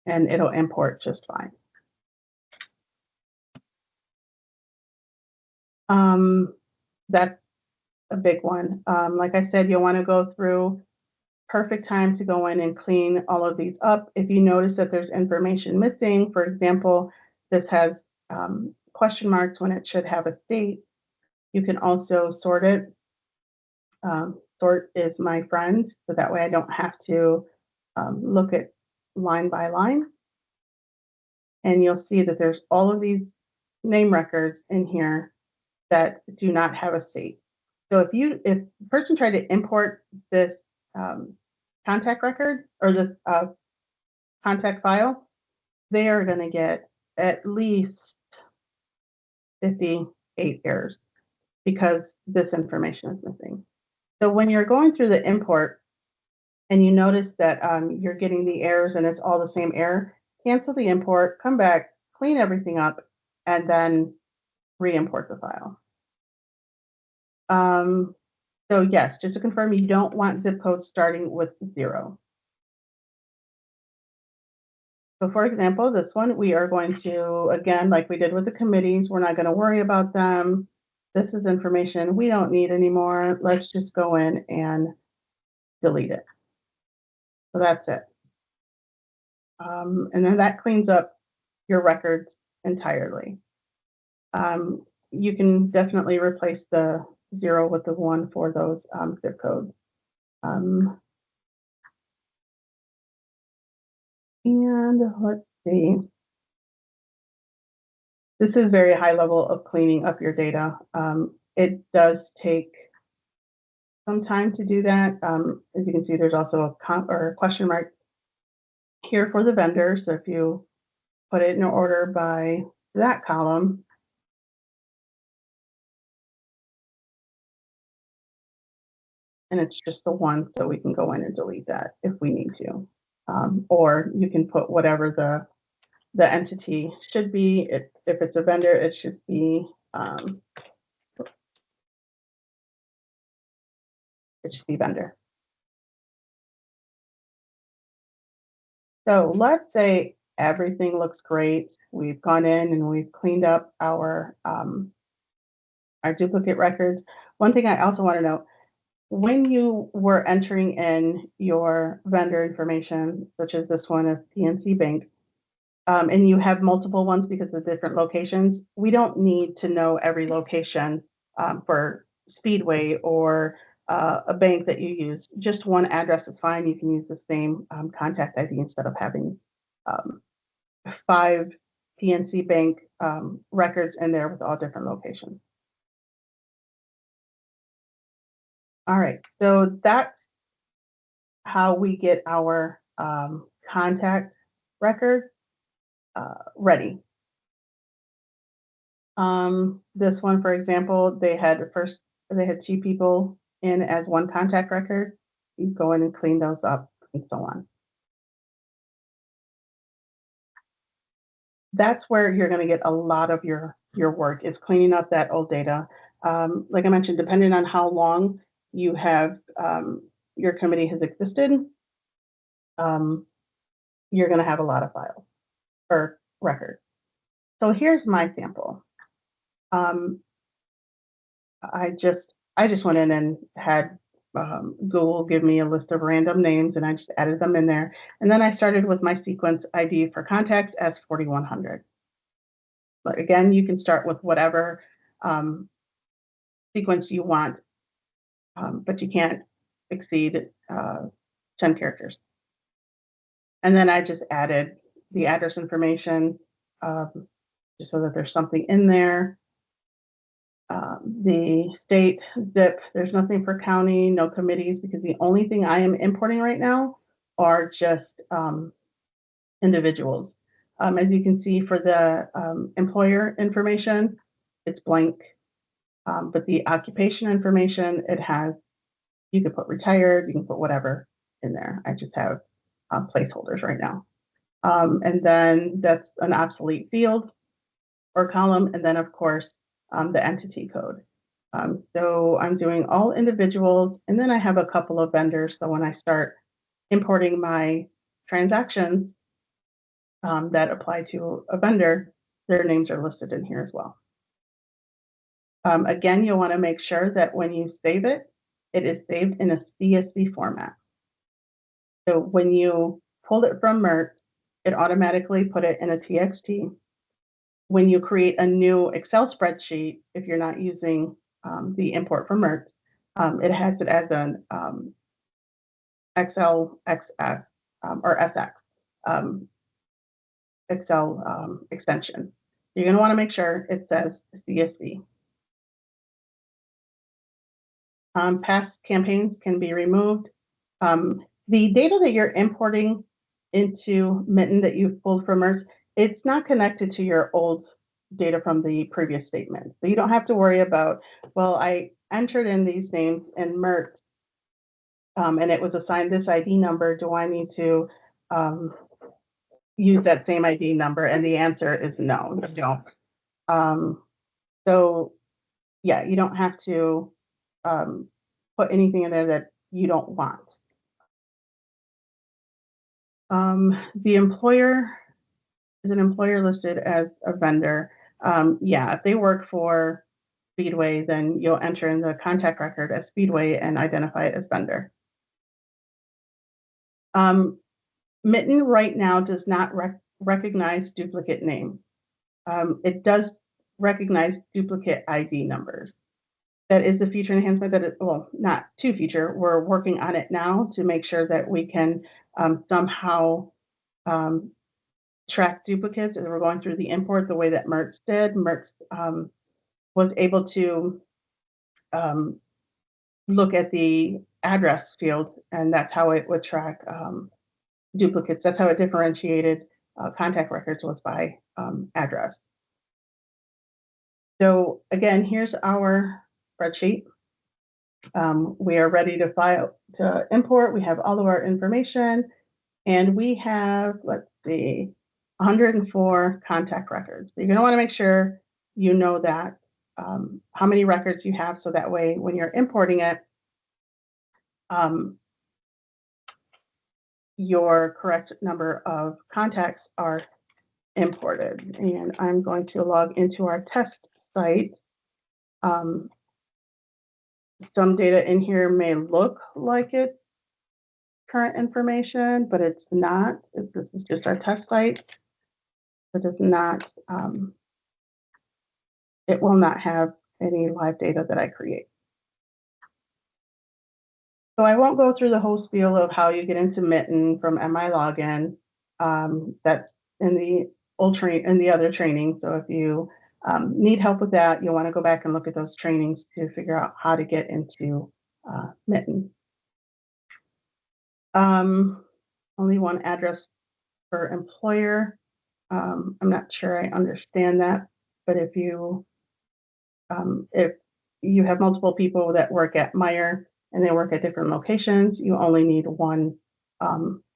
and it'll import just fine. That's a big one. Like I said, you'll want to go through. Perfect time to go in and clean all of these up. If you notice that there's information missing, for example, this has question marks when it should have a state, you can also sort it. Sort is my friend, so that way I don't have to look at line by line. And you'll see that there's all of these name records in here that do not have a state. So if a person tried to import this contact record or this contact file, they are going to get at least 58 errors because this information is missing. So when you're going through the import and you notice that you're getting the errors and it's all the same error, cancel the import, come back, clean everything up, and then re-import the file. So yes, just to confirm, you don't want zip codes starting with 0. So for example, this one, we are going to, again, like we did with the committees, we're not going to worry about them. This is information we don't need anymore. Let's just go in and delete it. So that's it. And then that cleans up your records entirely. You can definitely replace the 0 with the 1 for those zip codes. Um, and let's see. This is very high level of cleaning up your data. It does take some time to do that. As you can see, there's also a question mark here for the vendor. So if you put it in order by that column, and it's just the 1, so we can go in and delete that if we need to. Or you can put whatever the entity should be. If it's a vendor, it should be vendor. So let's say everything looks great. We've gone in and we've cleaned up our duplicate records. One thing I also want to know, when you were entering in your vendor information, such as this one of PNC Bank, and you have multiple ones because of different locations, we don't need to know every location for Speedway or a bank that you use. Just one address is fine. You can use the same contact ID instead of having 5 PNC Bank records in there with all different locations. All right, so that's how we get our contact record ready. This one, for example, they had 2 people in as one contact record. You go in and clean those up and so on. That's where you're going to get a lot of your work is cleaning up that old data. Like I mentioned, depending on how long you have your committee has existed, you're going to have a lot of files or records. So here's my sample. I just went in and had Google give me a list of random names, and I just added them in there. And then I started with my sequence ID for contacts as 4100. But again, you can start with whatever sequence you want, but you can't exceed 10 characters. And then I just added the address information just so that there's something in there. The state zip, there's nothing for county, no committees, because the only thing I am importing right now are just individuals. As you can see for the employer information, it's blank. But the occupation information, it has, you can put retired, you can put whatever in there. I just have placeholders right now. And then that's an obsolete field or column. And then of course, the entity code. So I'm doing all individuals, and then I have a couple of vendors. So when I start importing my transactions that apply to a vendor, their names are listed in here as well. Again, you'll want to make sure that when you save it, it is saved in a CSV format. So when you pulled it from MERT, it automatically put it in a TXT. When you create a new Excel spreadsheet, if you're not using the import from MERT, it has it as an Excel XS or SX Excel extension. You're going to want to make sure it says CSV. Past campaigns can be removed. The data that you're importing into MiTN that you've pulled from MERT, it's not connected to your old data from the previous statement. So you don't have to worry about, well, I entered in these names in MERT and it was assigned this ID number. Do I need to use that same ID number? And the answer is no, you don't. So yeah, you don't have to put anything in there that you don't want. The employer is an employer listed as a vendor. Yeah, if they work for Speedway, then you'll enter in the contact record as Speedway and identify it as vendor. MiTN right now does not recognize duplicate names. It does recognize duplicate ID numbers. That is a feature enhancement that it, well, not to feature, we're working on it now to make sure that we can somehow track duplicates as we're going through the import the way that Mertz did. Mertz was able to look at the address field, and that's how it would track duplicates. That's how it differentiated contact records, was by address. So again, here's our spreadsheet. We are ready to import. We have all of our information, and we have, let's see, 104 contact records. So you're going to want to make sure you know that how many records you have, so that way when you're importing it, your correct number of contacts are imported. And I'm going to log into our test site. Some data in here may look like it's current information, but it's not. This is just our test site. It does not, it will not have any live data that I create. So I won't go through the whole spiel of how you get into MiTN from MI login. That's in the other training. So if you need help with that, you'll want to go back and look at those trainings to figure out how to get into MiTN. Only one address per employer. I'm not sure I understand that, but if you have multiple people that work at Meyer and they work at different locations, you only need one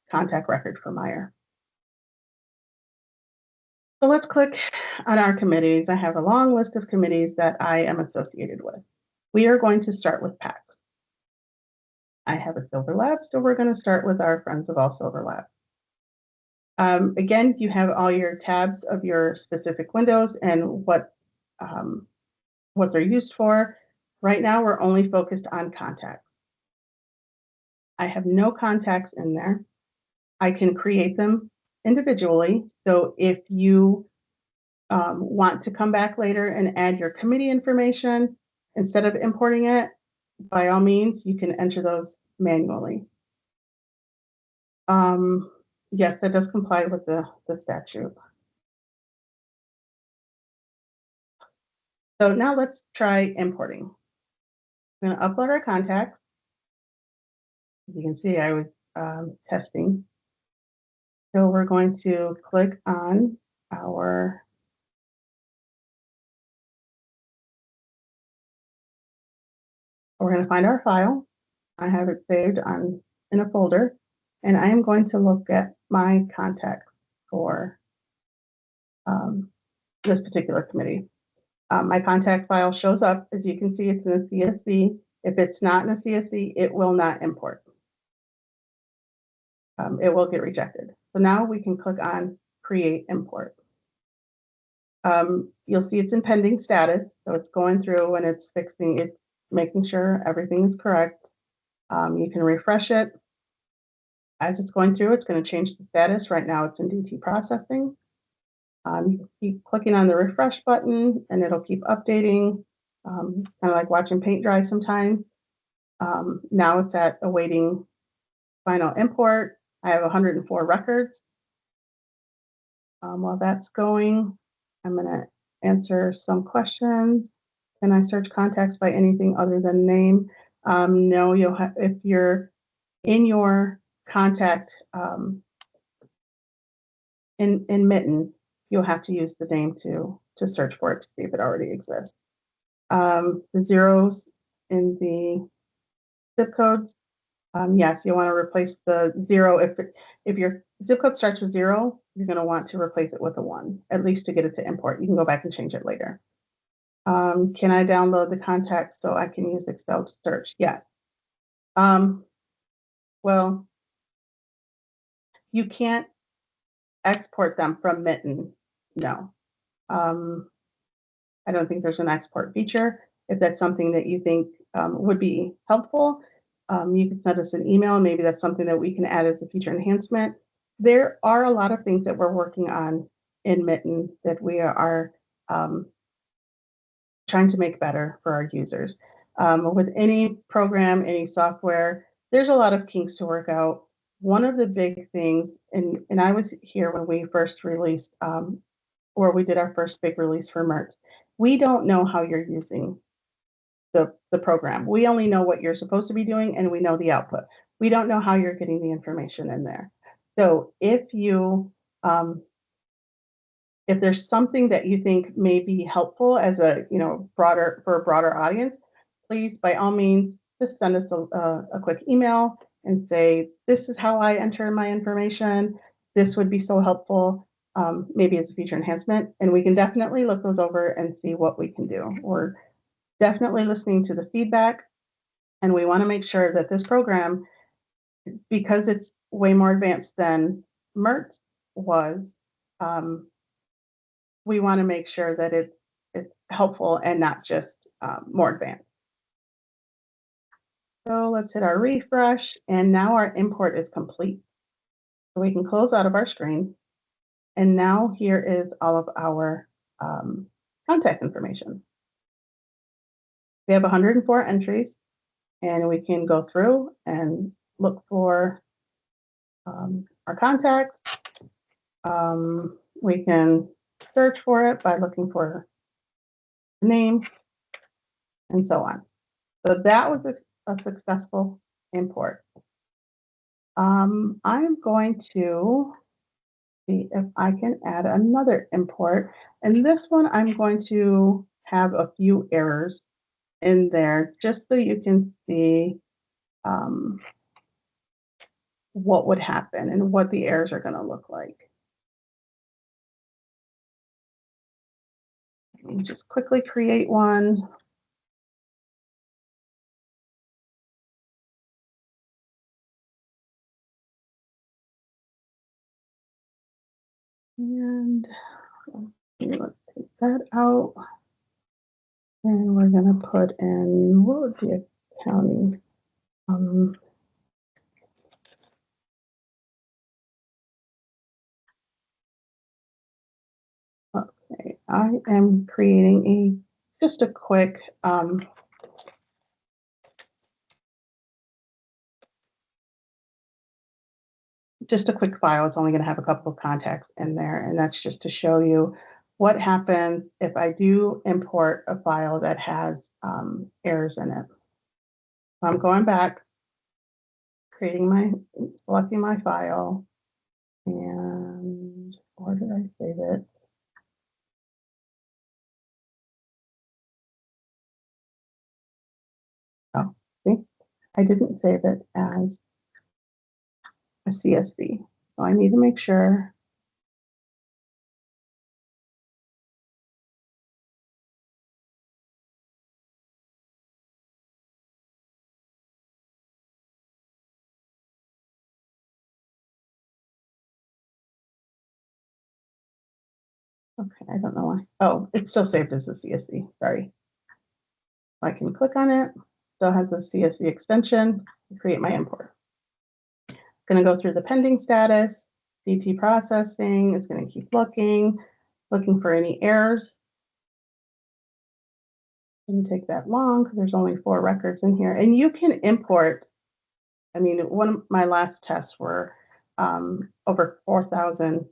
contact record for Meyer. So let's click on our committees. I have a long list of committees that I am associated with. We are going to start with PACS. I have a Silver Lab, so we're going to start with our Friends of All Silver Lab. Again, you have all your tabs of your specific windows and what they're used for. Right now, we're only focused on contacts. I have no contacts in there. I can create them individually. So if you want to come back later and add your committee information instead of importing it, by all means, you can enter those manually. Yes, that does comply with the statute. So now let's try importing. I'm going to upload our contacts. As you can see, I was testing. So we're going to click on our we're going to find our file. I have it saved in a folder, and I am going to look at my contacts for this particular committee. My contact file shows up. As you can see, it's in a CSV. If it's not in a CSV, it will not import. It will get rejected. So now we can click on Create Import. You'll see it's in pending status, so it's going through and it's fixing it, making sure everything is correct. You can refresh it. As it's going through, it's going to change the status. Right now it's in DT processing. You keep clicking on the refresh button and it'll keep updating, kind of like watching paint dry sometimes. Now it's at awaiting final import. I have 104 records. While that's going, I'm going to answer some questions. Can I search contacts by anything other than name? No, you'll have, if you're in your contact in MiTN, you'll have to use the name to search for it to see if it already exists. The zeros in the zip codes, yes, you want to replace the 0. If your zip code starts with 0, you're going to want to replace it with a 1, at least to get it to import. You can go back and change it later. Can I download the contacts so I can use Excel to search? Yes. Well, you can't export them from MiTN. No. I don't think there's an export feature. If that's something that you think would be helpful, You can send us an email, and maybe that's something that we can add as a feature enhancement. There are a lot of things that we're working on in MiTN that we are um, trying to make better for our users. With any program, any software, there's a lot of kinks to work out. One of the big things, and I was here when we first released, or we did our first big release for MERTS. We don't know how you're using the program. We only know what you're supposed to be doing, and we know the output. We don't know how you're getting the information in there. So um, if there's something that you think may be helpful as a broader for a broader audience, please by all means just send us a quick email and say this is how I enter my information. This would be so helpful. Maybe it's a feature enhancement, and we can definitely look those over and see what we can do. We're definitely listening to the feedback, and we want to make sure that this program, because it's way more advanced than MERTS was, um, we want to make sure that it's helpful and not just more advanced. So let's hit our refresh, and now our import is complete. So we can close out of our screen, and now here is all of our contact information. We have 104 entries, and we can go through and look for our contacts. We can search for it by looking for names and so on. So that was a successful import. I'm going to see if I can add another import. And this one, I'm going to have a few errors in there just so you can see what would happen and what the errors are going to look like. Let me just quickly create one. And let's take that out. And we're going to put in, what would be accounting? Okay, I am creating just a quick file. It's only going to have a couple of contacts in there, and that's just to show you what happens if I do import a file that has errors in it. So I'm going back, selecting my file, and where did I save it? Oh, see, I didn't save it as a CSV. So I need to make sure. Okay, I don't know why. Oh, it's still saved as a CSV. Sorry. I can click on it. Still has a CSV extension. Create my import. Going to go through the pending status, DT processing. It's going to keep looking for any errors. Didn't take that long because there's only 4 records in here. And you can import. I mean, one of my last tests were over 4,000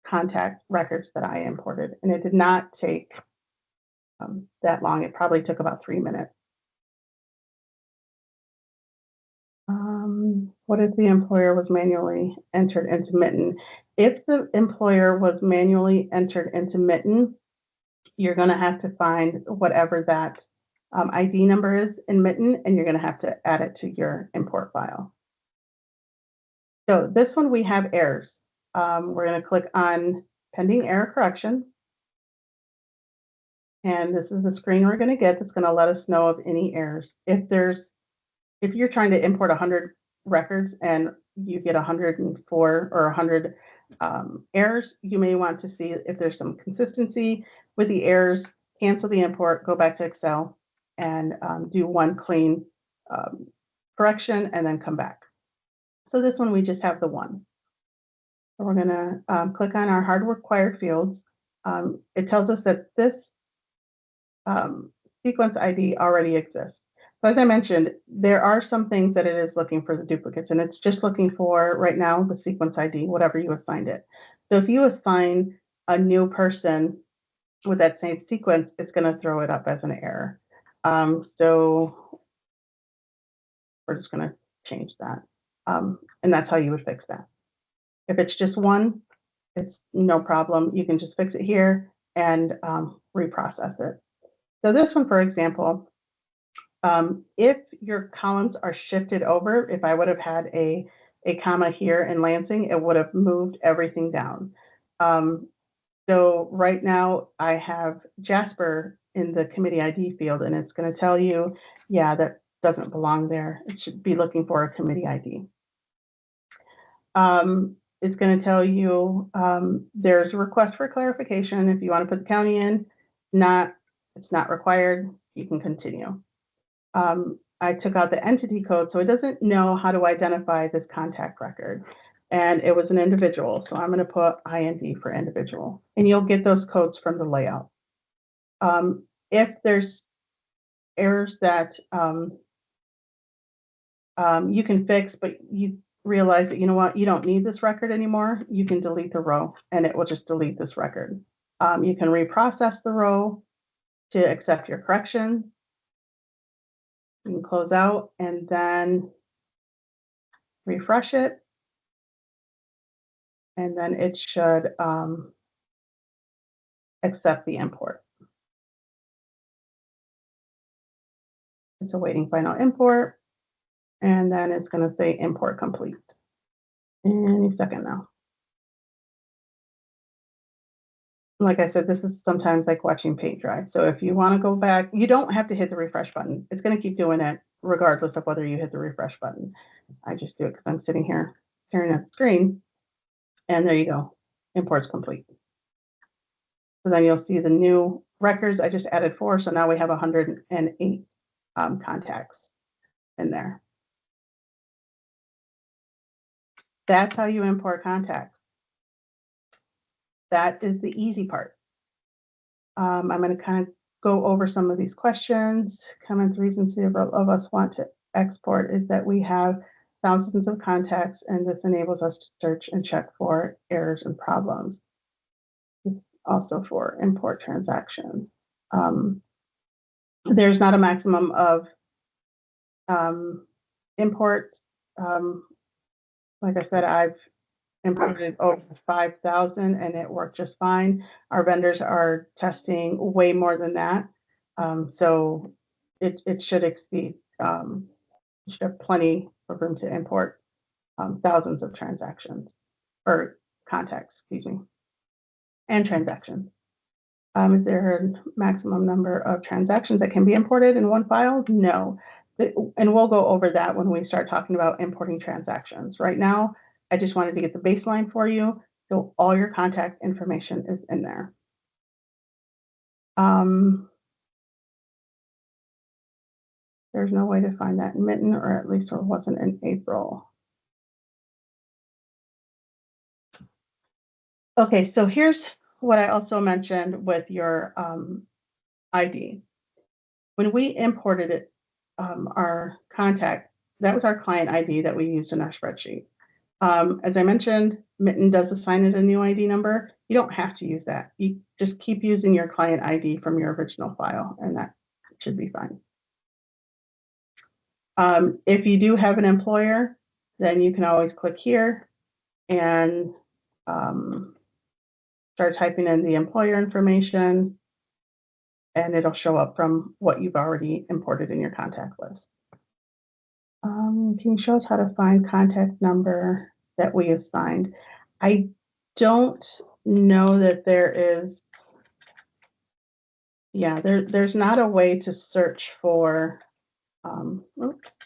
contact records that I imported, and it did not take that long. It probably took about 3 minutes. What if the employer was manually entered into MiTN? If the employer was manually entered into MiTN, you're going to have to find whatever that ID number is in MiTN, and you're going to have to add it to your import file. So this one, we have errors. We're going to click on pending error correction. And this is the screen we're going to get that's going to let us know of any errors. If you're trying to import 100 records and you get 104 or 100 errors, you may want to see if there's some consistency with the errors, cancel the import, go back to Excel, and do one clean correction, and then come back. So this one, we just have the one. So we're gonna click on our hard required fields. It tells us that this sequence ID already exists. So as I mentioned, there are some things that it is looking for the duplicates, and it's just looking for, right now, the sequence ID, whatever you assigned it. So if you assign a new person with that same sequence, it's going to throw it up as an error. So we're just going to change that. And that's how you would fix that. If it's just one, it's no problem. You can just fix it here and reprocess it. So this one, for example, if your columns are shifted over, if I would have had a comma here in Lansing, it would have moved everything down. So right now I have Jasper in the committee ID field, and it's going to tell you, yeah, that doesn't belong there. It should be looking for a committee ID. It's going to tell you there's a request for clarification. If you want to put the county in, it's not required. You can continue. I took out the entity code, so it doesn't know how to identify this contact record. And it was an individual, so I'm going to put IND for individual. And you'll get those codes from the layout. If there's errors that you can fix, but you realize that, you know what, you don't need this record anymore, you can delete the row, and it will just delete this record. You can reprocess the row to accept your correction. You can close out and then refresh it, and then it should accept the import. It's awaiting final import, and then it's going to say import complete any second now. Like I said, this is sometimes like watching paint dry. So if you want to go back, you don't have to hit the refresh button. It's going to keep doing it regardless of whether you hit the refresh button. I just do it because I'm sitting here staring at the screen, and there you go. Import's complete. So then you'll see the new records. I just added 4, so now we have 108 contacts in there. That's how you import contacts. That is the easy part. I'm going to kind of go over some of these questions. Common reasons several of us want to export is that we have thousands of contacts, and this enables us to search and check for errors and problems. It's also for import transactions. There's not a maximum of imports. Like I said, I've imported over 5,000 and it worked just fine. Our vendors are testing way more than that. So it should exceed, should have plenty of room to import thousands of transactions or contacts, excuse me, and transactions. Is there a maximum number of transactions that can be imported in one file? No. And we'll go over that when we start talking about importing transactions. Right now, I just wanted to get the baseline for you, so all your contact information is in there. There's no way to find that in MiTN, or at least it wasn't in April. Okay, so here's what I also mentioned with your ID. When we imported it, our contact, that was our client ID that we used in our spreadsheet. As I mentioned, MiTN does assign it a new ID number. You don't have to use that. You just keep using your client ID from your original file, and that should be fine. If you do have an employer, then you can always click here and start typing in the employer information, and it'll show up from what you've already imported in your contact list. Can you show us how to find contact number that we assigned? I don't know that there is. Yeah, there's not a way to search for. Oops.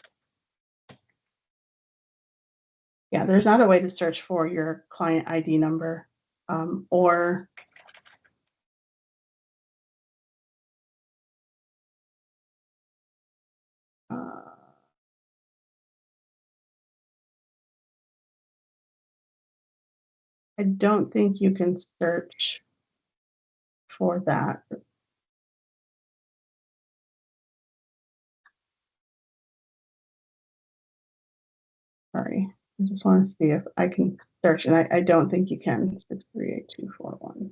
Yeah, there's not a way to search for your client ID number or I don't think you can search for that. Sorry. I just want to see if I can search, and I don't think you can. 638-241.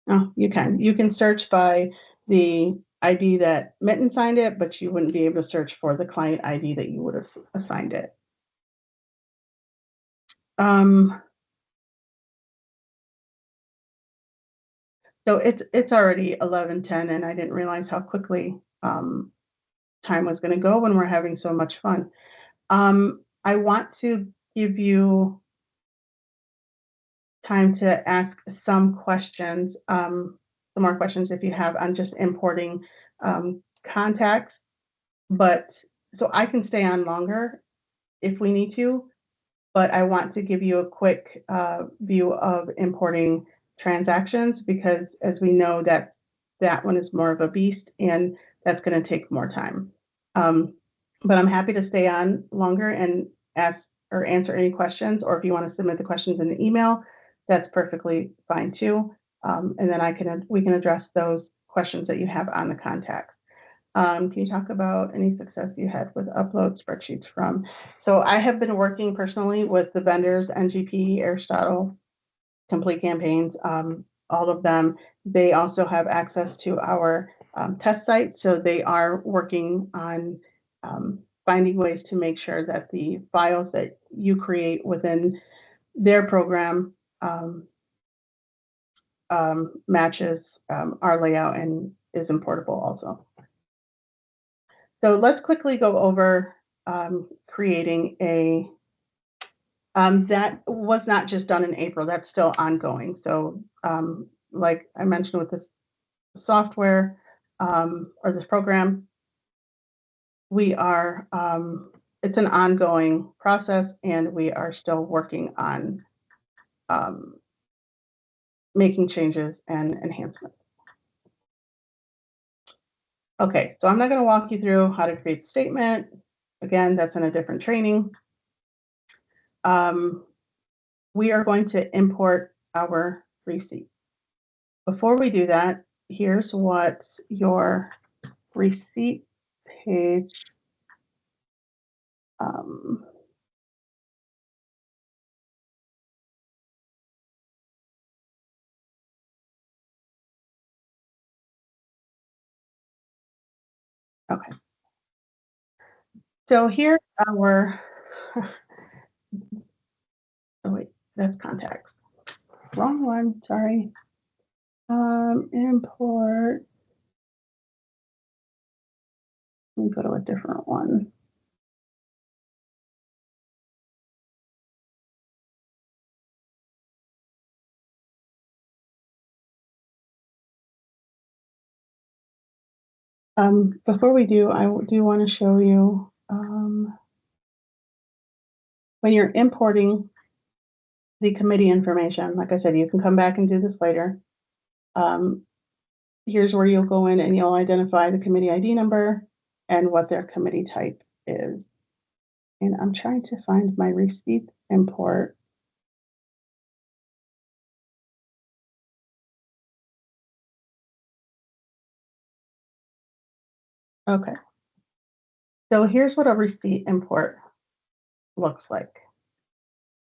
Oh, you can. You can search by the ID that MiTN signed it, but you wouldn't be able to search for the client ID that you would have assigned it. So it's already 11:10, and I didn't realize how quickly time was going to go when we're having so much fun. I want to give you time to ask some questions, some more questions if you have on just importing contacts. But so I can stay on longer if we need to, but I want to give you a quick view of importing transactions because, as we know, that one is more of a beast and that's going to take more time. But I'm happy to stay on longer and ask or answer any questions, or if you want to submit the questions in the email, that's perfectly fine too. And then we can address those questions that you have on the contacts. Can you talk about any success you had with upload spreadsheets from? So I have been working personally with the vendors, NGP, Aristotle, Complete Campaigns, all of them. They also have access to our test site, so they are working on finding ways to make sure that the files that you create within their program matches our layout and is importable also. So let's quickly go over creating a, that was not just done in April, that's still ongoing. So like I mentioned with this software or this program, we are, it's an ongoing process and we are still working on making changes and enhancements. Okay, so I'm not going to walk you through how to create the statement. Again, that's in a different training. We are going to import our receipt. Before we do that, here's what your receipt page okay. So here's our, oh wait, that's contacts. Wrong one, sorry. Import, let me go to a different one. Before we do, I do want to show you when you're importing the committee information, like I said, you can come back and do this later. Here's where you'll go in and you'll identify the committee ID number and what their committee type is. And I'm trying to find my receipt import. Okay. So here's what a receipt import looks like.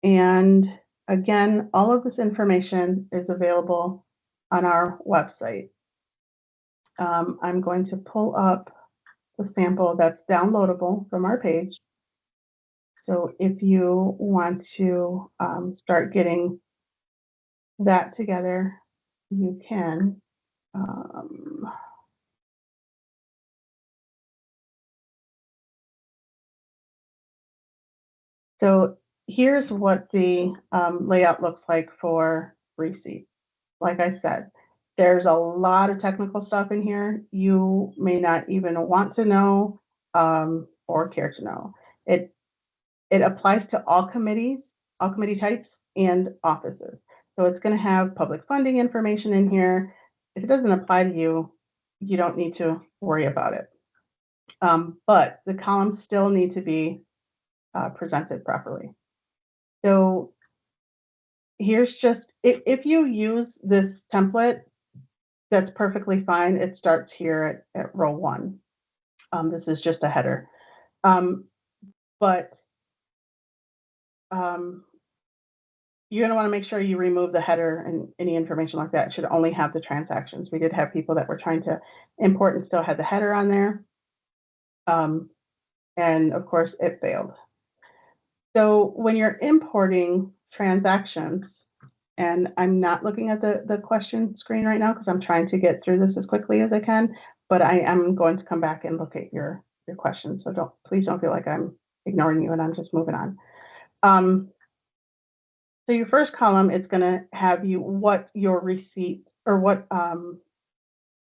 And again, all of this information is available on our website. I'm going to pull up the sample that's downloadable from our page. So if you want to start getting that together, you can. So here's what the layout looks like for receipt. Like I said, there's a lot of technical stuff in here you may not even want to know or care to know. It applies to all committees, all committee types and offices. So it's going to have public funding information in here. If it doesn't apply to you, you don't need to worry about it. But the columns still need to be presented properly. So here's just, if you use this template, that's perfectly fine. It starts here at row 1. This is just a header. But you're going to want to make sure you remove the header and any information like that. It should only have the transactions. We did have people that were trying to import and still had the header on there. And of course, it failed. So when you're importing transactions, and I'm not looking at the question screen right now because I'm trying to get through this as quickly as I can, but I am going to come back and look at your questions. So please don't feel like I'm ignoring you and I'm just moving on. So your first column, it's going to have you what your receipt or what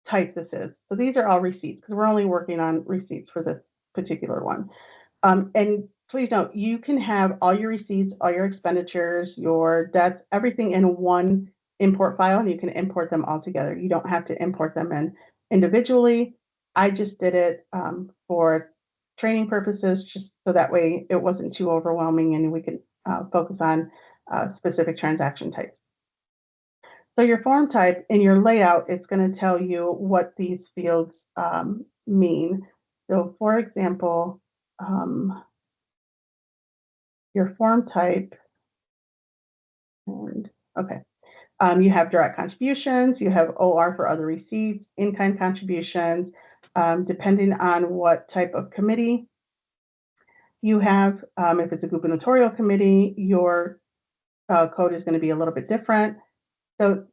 type this is. So these are all receipts because we're only working on receipts for this particular one. And please note, you can have all your receipts, all your expenditures, your debts, everything in one import file, and you can import them all together. You don't have to import them in individually. I just did it for training purposes, just so that way it wasn't too overwhelming and we could focus on specific transaction types. So your form type in your layout, it's going to tell you what these fields mean. So for example, your form type, and okay, you have direct contributions, you have OR for other receipts, in-kind contributions, depending on what type of committee you have. If it's a gubernatorial committee, your code is going to be a little bit different. So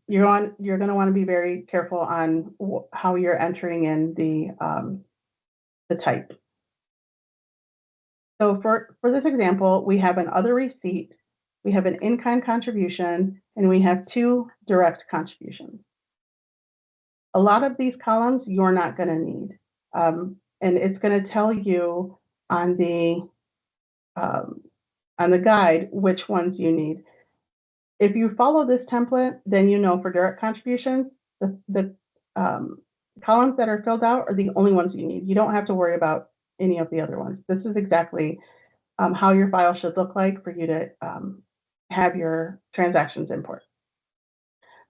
you're going to want to be very careful on how you're entering in the type. So for this example, we have an other receipt, we have an in-kind contribution, and we have 2 direct contributions. A lot of these columns you're not going to need, and it's going to tell you on the guide which ones you need. If you follow this template, then you know for direct contributions, the columns that are filled out are the only ones you need. You don't have to worry about any of the other ones. This is exactly how your file should look like for you to have your transactions import.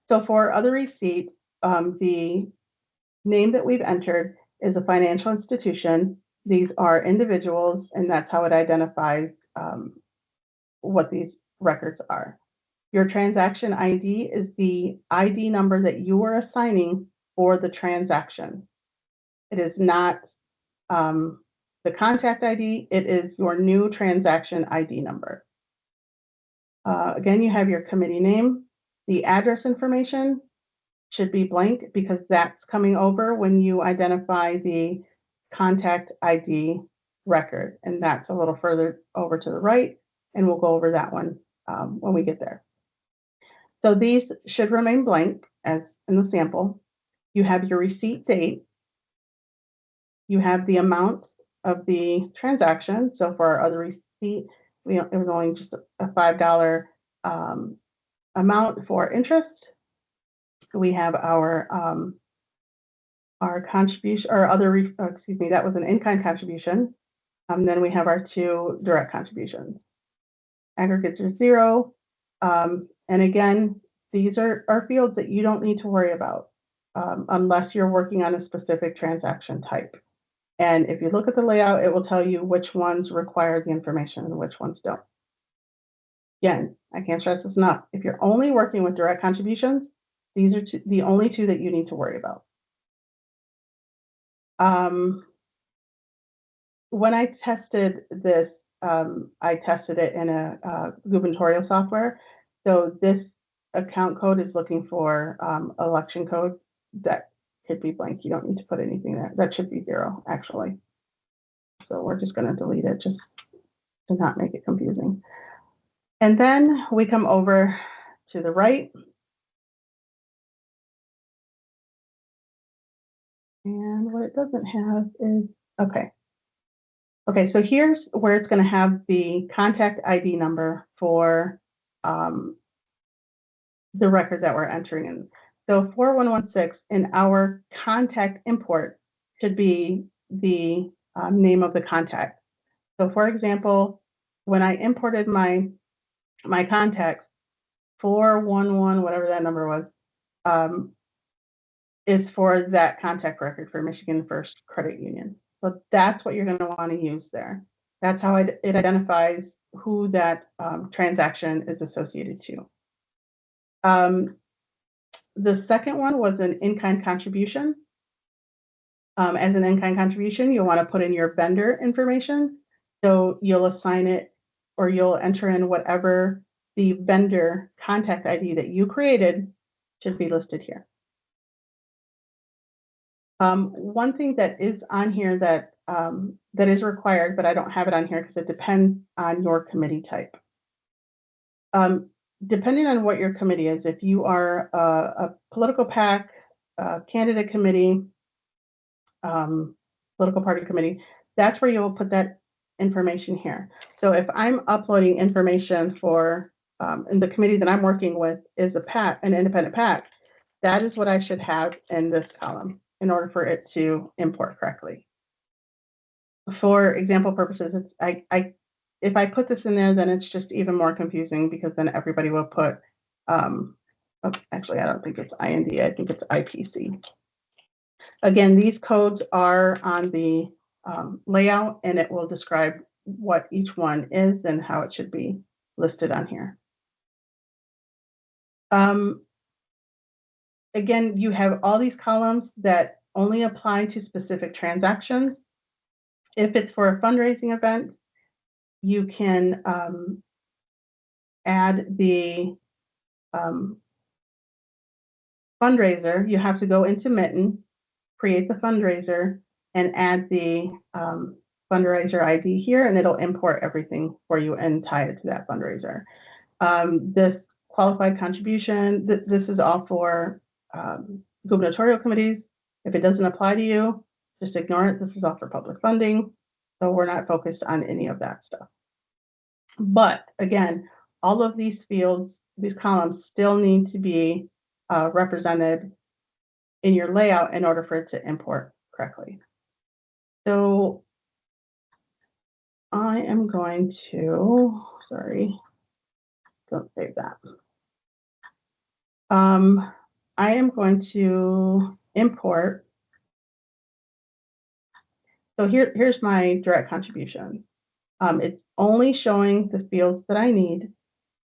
So for other receipt, the name that we've entered is a financial institution. These are individuals, and that's how it identifies what these records are. Your transaction ID is the ID number that you are assigning for the transaction. It is not the contact ID, it is your new transaction ID number. Again, you have your committee name. The address information should be blank because that's coming over when you identify the contact ID record. And that's a little further over to the right, and we'll go over that one when we get there. So these should remain blank as in the sample. You have your receipt date. You have the amount of the transaction. So for our other receipt, it was only just a $5 amount for interest. We have our contribution, or other, excuse me, that was an in-kind contribution. Then we have our 2 direct contributions. Aggregates are 0. And again, these are fields that you don't need to worry about unless you're working on a specific transaction type. And if you look at the layout, it will tell you which ones require the information and which ones don't. Again, I can't stress this enough. If you're only working with direct contributions, these are the only 2 that you need to worry about. When I tested this, I tested it in a gubernatorial software. So this account code is looking for election code. That could be blank. You don't need to put anything there. That should be 0, actually. So we're just going to delete it just to not make it confusing. And then we come over to the right. And what it doesn't have is, okay. Okay, so here's where it's going to have the contact ID number for the record that we're entering in. So 4116 in our contact import, should be the name of the contact. So for example, when I imported my contacts, 411, whatever that number was, is for that contact record for Michigan First Credit Union. So that's what you're going to want to use there. That's how it identifies who that transaction is associated to. The second one was an in-kind contribution. As an in-kind contribution, you'll want to put in your vendor information. So you'll assign it, or you'll enter in whatever the vendor contact ID that you created should be listed here. One thing that is on here that that is required, but I don't have it on here because it depends on your committee type. Depending on what your committee is, if you are a political PAC, candidate committee, political party committee, that's where you will put that information here. So if I'm uploading information for, and the committee that I'm working with is a PAC, an independent PAC, that is what I should have in this column in order for it to import correctly. For example purposes, it's if I put this in there, then it's just even more confusing because then everybody will put, actually, I don't think it's IND, I think it's IPC. Again, these codes are on the layout, and it will describe what each one is and how it should be listed on here. Again, you have all these columns that only apply to specific transactions. If it's for a fundraising event, you can add the fundraiser. You have to go into MiTN, create the fundraiser, and add the fundraiser ID here, and it'll import everything for you and tie it to that fundraiser. This qualified contribution, this is all for gubernatorial committees. If it doesn't apply to you, just ignore it. This is all for public funding. So we're not focused on any of that stuff. But again, all of these fields, these columns still need to be represented in your layout in order for it to import correctly. So I am going to, sorry, don't save that. I am going to import. So here's my direct contribution. It's only showing the fields that I need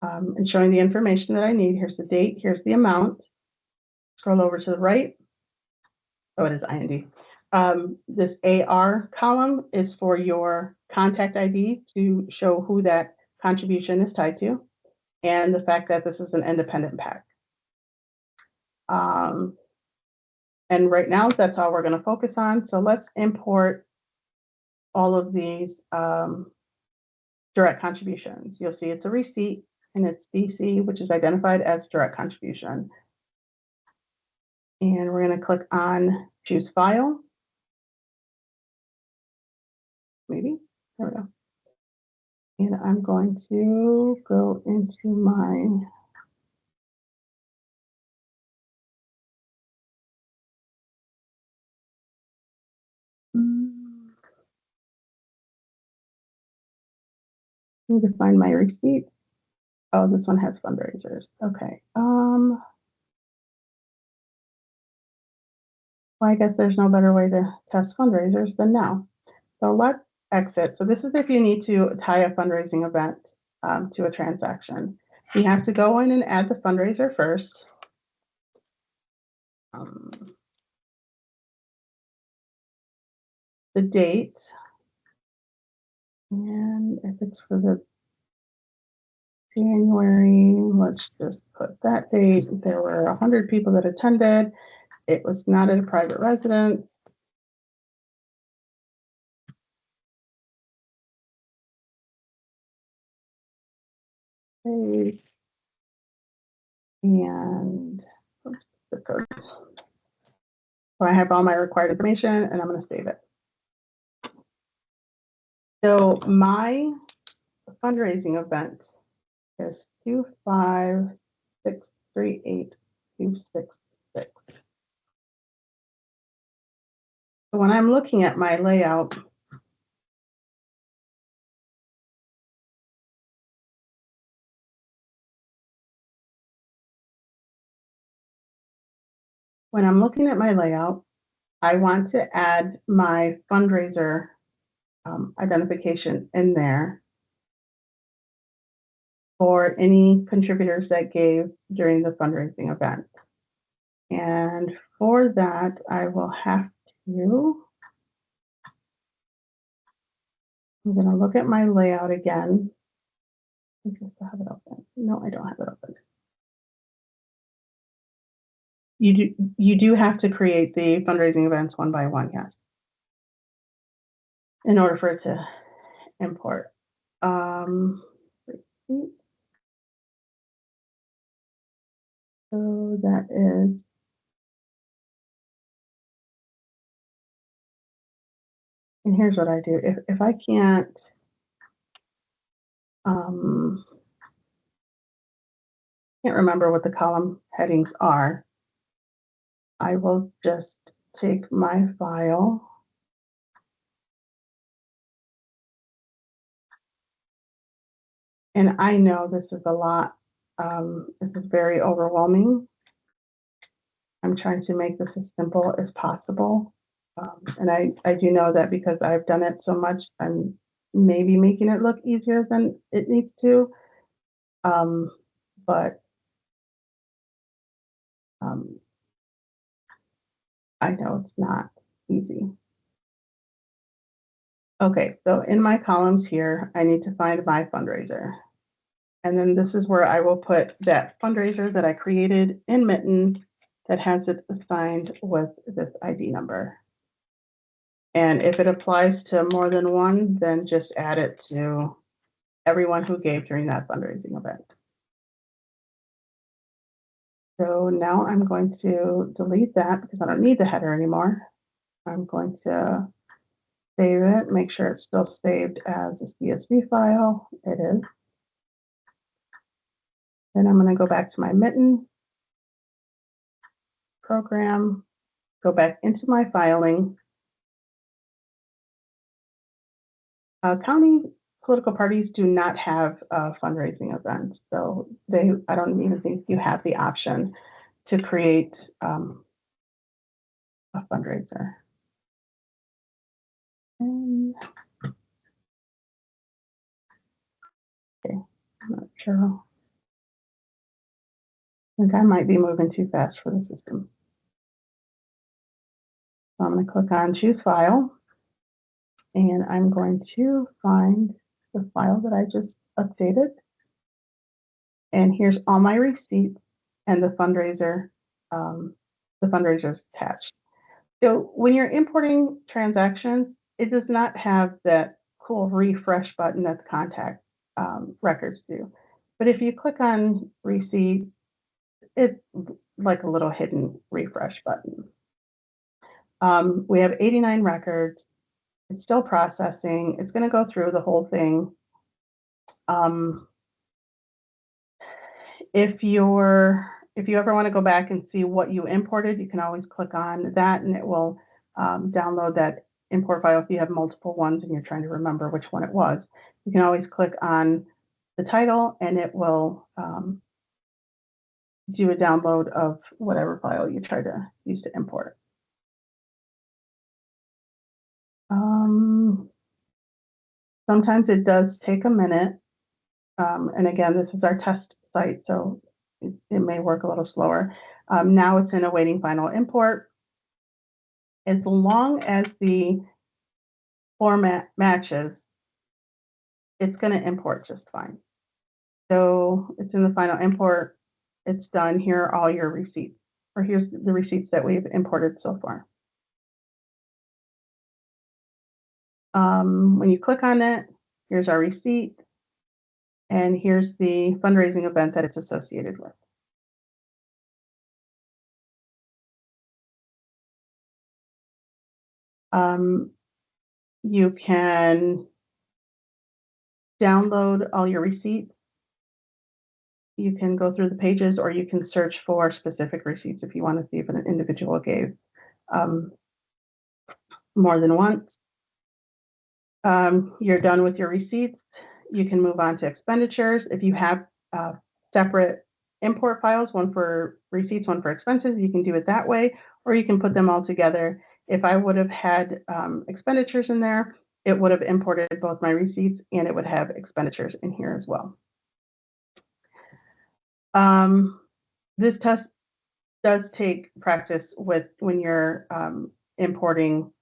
and showing the information that I need. Here's the date, here's the amount. Scroll over to the right. Oh, it is IND. This AR column is for your contact ID to show who that contribution is tied to, and the fact that this is an independent PAC. And right now, that's all we're going to focus on. So let's import all of these direct contributions. You'll see it's a receipt, and it's DC, which is identified as direct contribution. And we're going to click on Choose File. Maybe. There we go. And I'm going to go into my need to find my receipt. Oh, this one has fundraisers. Okay. Well, I guess there's no better way to test fundraisers than now. So let's exit. So this is if you need to tie a fundraising event to a transaction. You have to go in and add the fundraiser first. The date. And if it's for the January, let's just put that date. There were 100 people that attended. It was not at a private residence. And oops, the code. So I have all my required information, and I'm going to save it. So my fundraising event is 25638-266. When I'm looking at my layout, I want to add my fundraiser identification in there for any contributors that gave during the fundraising event. And for that, I will have to, I'm going to look at my layout again. I just have it open. No, I don't have it open. You do have to create the fundraising events one by one, yes, in order for it to import. So that is, and here's what I do. If I can't, can't remember what the column headings are, I will just take my file and I know this is a lot. This is very overwhelming. I'm trying to make this as simple as possible. And I do know that because I've done it so much, I'm maybe making it look easier than it needs to. But I know it's not easy. Okay, so in my columns here, I need to find my fundraiser. And then this is where I will put that fundraiser that I created in MiTN that has it assigned with this ID number. And if it applies to more than one, then just add it to everyone who gave during that fundraising event. So now I'm going to delete that because I don't need the header anymore. I'm going to save it, make sure it's still saved as a CSV file. It is. Then I'm going to go back to my MiTN program, go back into my filing. County political parties do not have fundraising events, so I don't even think you have the option to create a fundraiser. And, okay, I'm not sure. I think I might be moving too fast for the system. So I'm going to click on choose file, and I'm going to find the file that I just updated. And here's all my receipts and the fundraiser attached. So when you're importing transactions, it does not have that cool refresh button that the contact records do. But if you click on receipts, it's like a little hidden refresh button. We have 89 records. It's still processing. It's going to go through the whole thing. If you ever want to go back and see what you imported, you can always click on that and it will download that import file. If you have multiple ones and you're trying to remember which one it was, you can always click on the title and it will do a download of whatever file you try to use to import. Sometimes it does take a minute. And again, this is our test site, so it may work a little slower. Now it's in awaiting final import. As long as the format matches, it's going to import just fine. So it's in the final import. It's done. Here are all your receipts, or here's the receipts that we've imported so far. When you click on it, here's our receipt, and here's the fundraising event that it's associated with. You can download all your receipts. You can go through the pages, or you can search for specific receipts if you want to see if an individual gave. more than once. You're done with your receipts. You can move on to expenditures. If you have separate import files, one for receipts, one for expenses, you can do it that way, or you can put them all together. If I would have had expenditures in there, it would have imported both my receipts and it would have expenditures in here as well. This test does take practice with when you're importing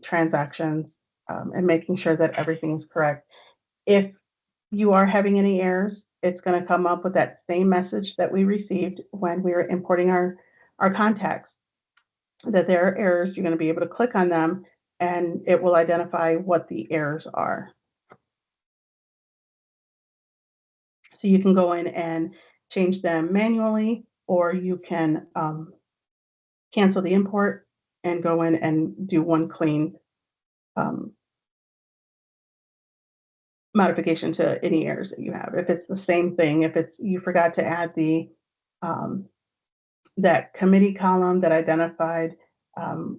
transactions and making sure that everything's correct. If you are having any errors, it's going to come up with that same message that we received when we were importing our contacts, that there are errors. You're going to be able to click on them and it will identify what the errors are. So you can go in and change them manually, or you can cancel the import and go in and do one clean um, modification to any errors that you have. If it's the same thing, if it's you forgot to add the that committee column that identified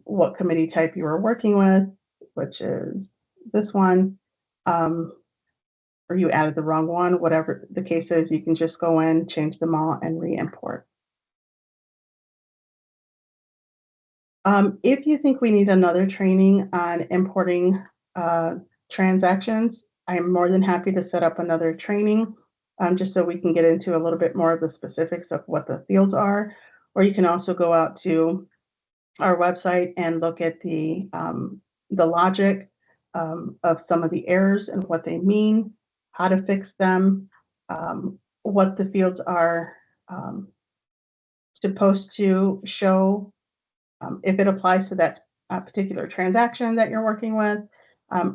what committee type you were working with, which is this one, or you added the wrong one, whatever the case is, you can just go in, change them all, and re-import. If you think we need another training on importing transactions, I'm more than happy to set up another training just so we can get into a little bit more of the specifics of what the fields are. Or you can also go out to our website and look at the logic of some of the errors and what they mean, how to fix them, what the fields are supposed to show, if it applies to that particular transaction that you're working with,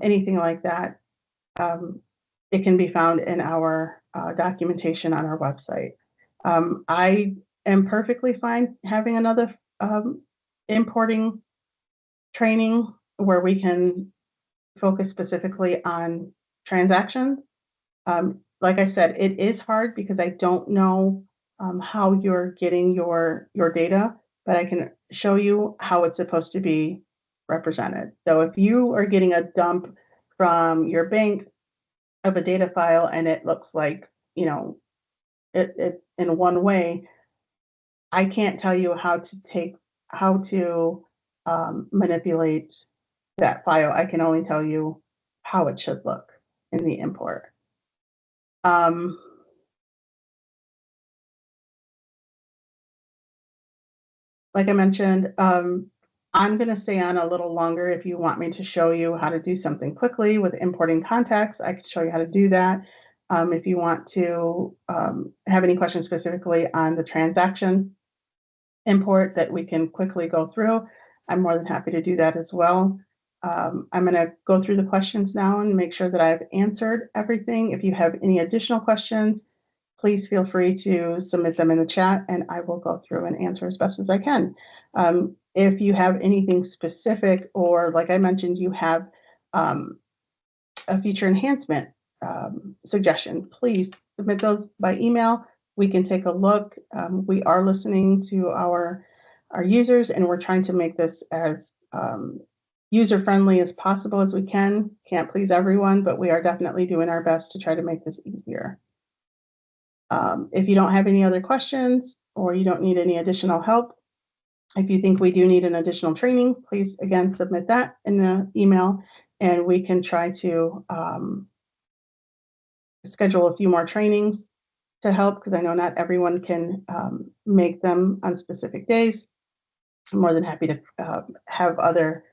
anything like that. Um, it can be found in our documentation on our website. I am perfectly fine having another importing training where we can focus specifically on transactions. Like I said, it is hard because I don't know how you're getting your data, but I can show you how it's supposed to be represented. So if you are getting a dump from your bank of a data file and it looks like, you know, it in one way, I can't tell you how to manipulate that file. I can only tell you how it should look in the import. Um, like I mentioned, I'm going to stay on a little longer. If you want me to show you how to do something quickly with importing contacts, I can show you how to do that. If you want to have any questions specifically on the transaction import that we can quickly go through, I'm more than happy to do that as well. I'm going to go through the questions now and make sure that I've answered everything. If you have any additional questions, please feel free to submit them in the chat and I will go through and answer as best as I can. If you have anything specific, or like I mentioned, you have a feature enhancement suggestion, please submit those by email. We can take a look. We are listening to our users and we're trying to make this as user-friendly as possible as we can. Can't please everyone, but we are definitely doing our best to try to make this easier. If you don't have any other questions or you don't need any additional help, if you think we do need an additional training, please again submit that in the email and we can try to schedule a few more trainings to help, because I know not everyone can make them on specific days. I'm more than happy to have other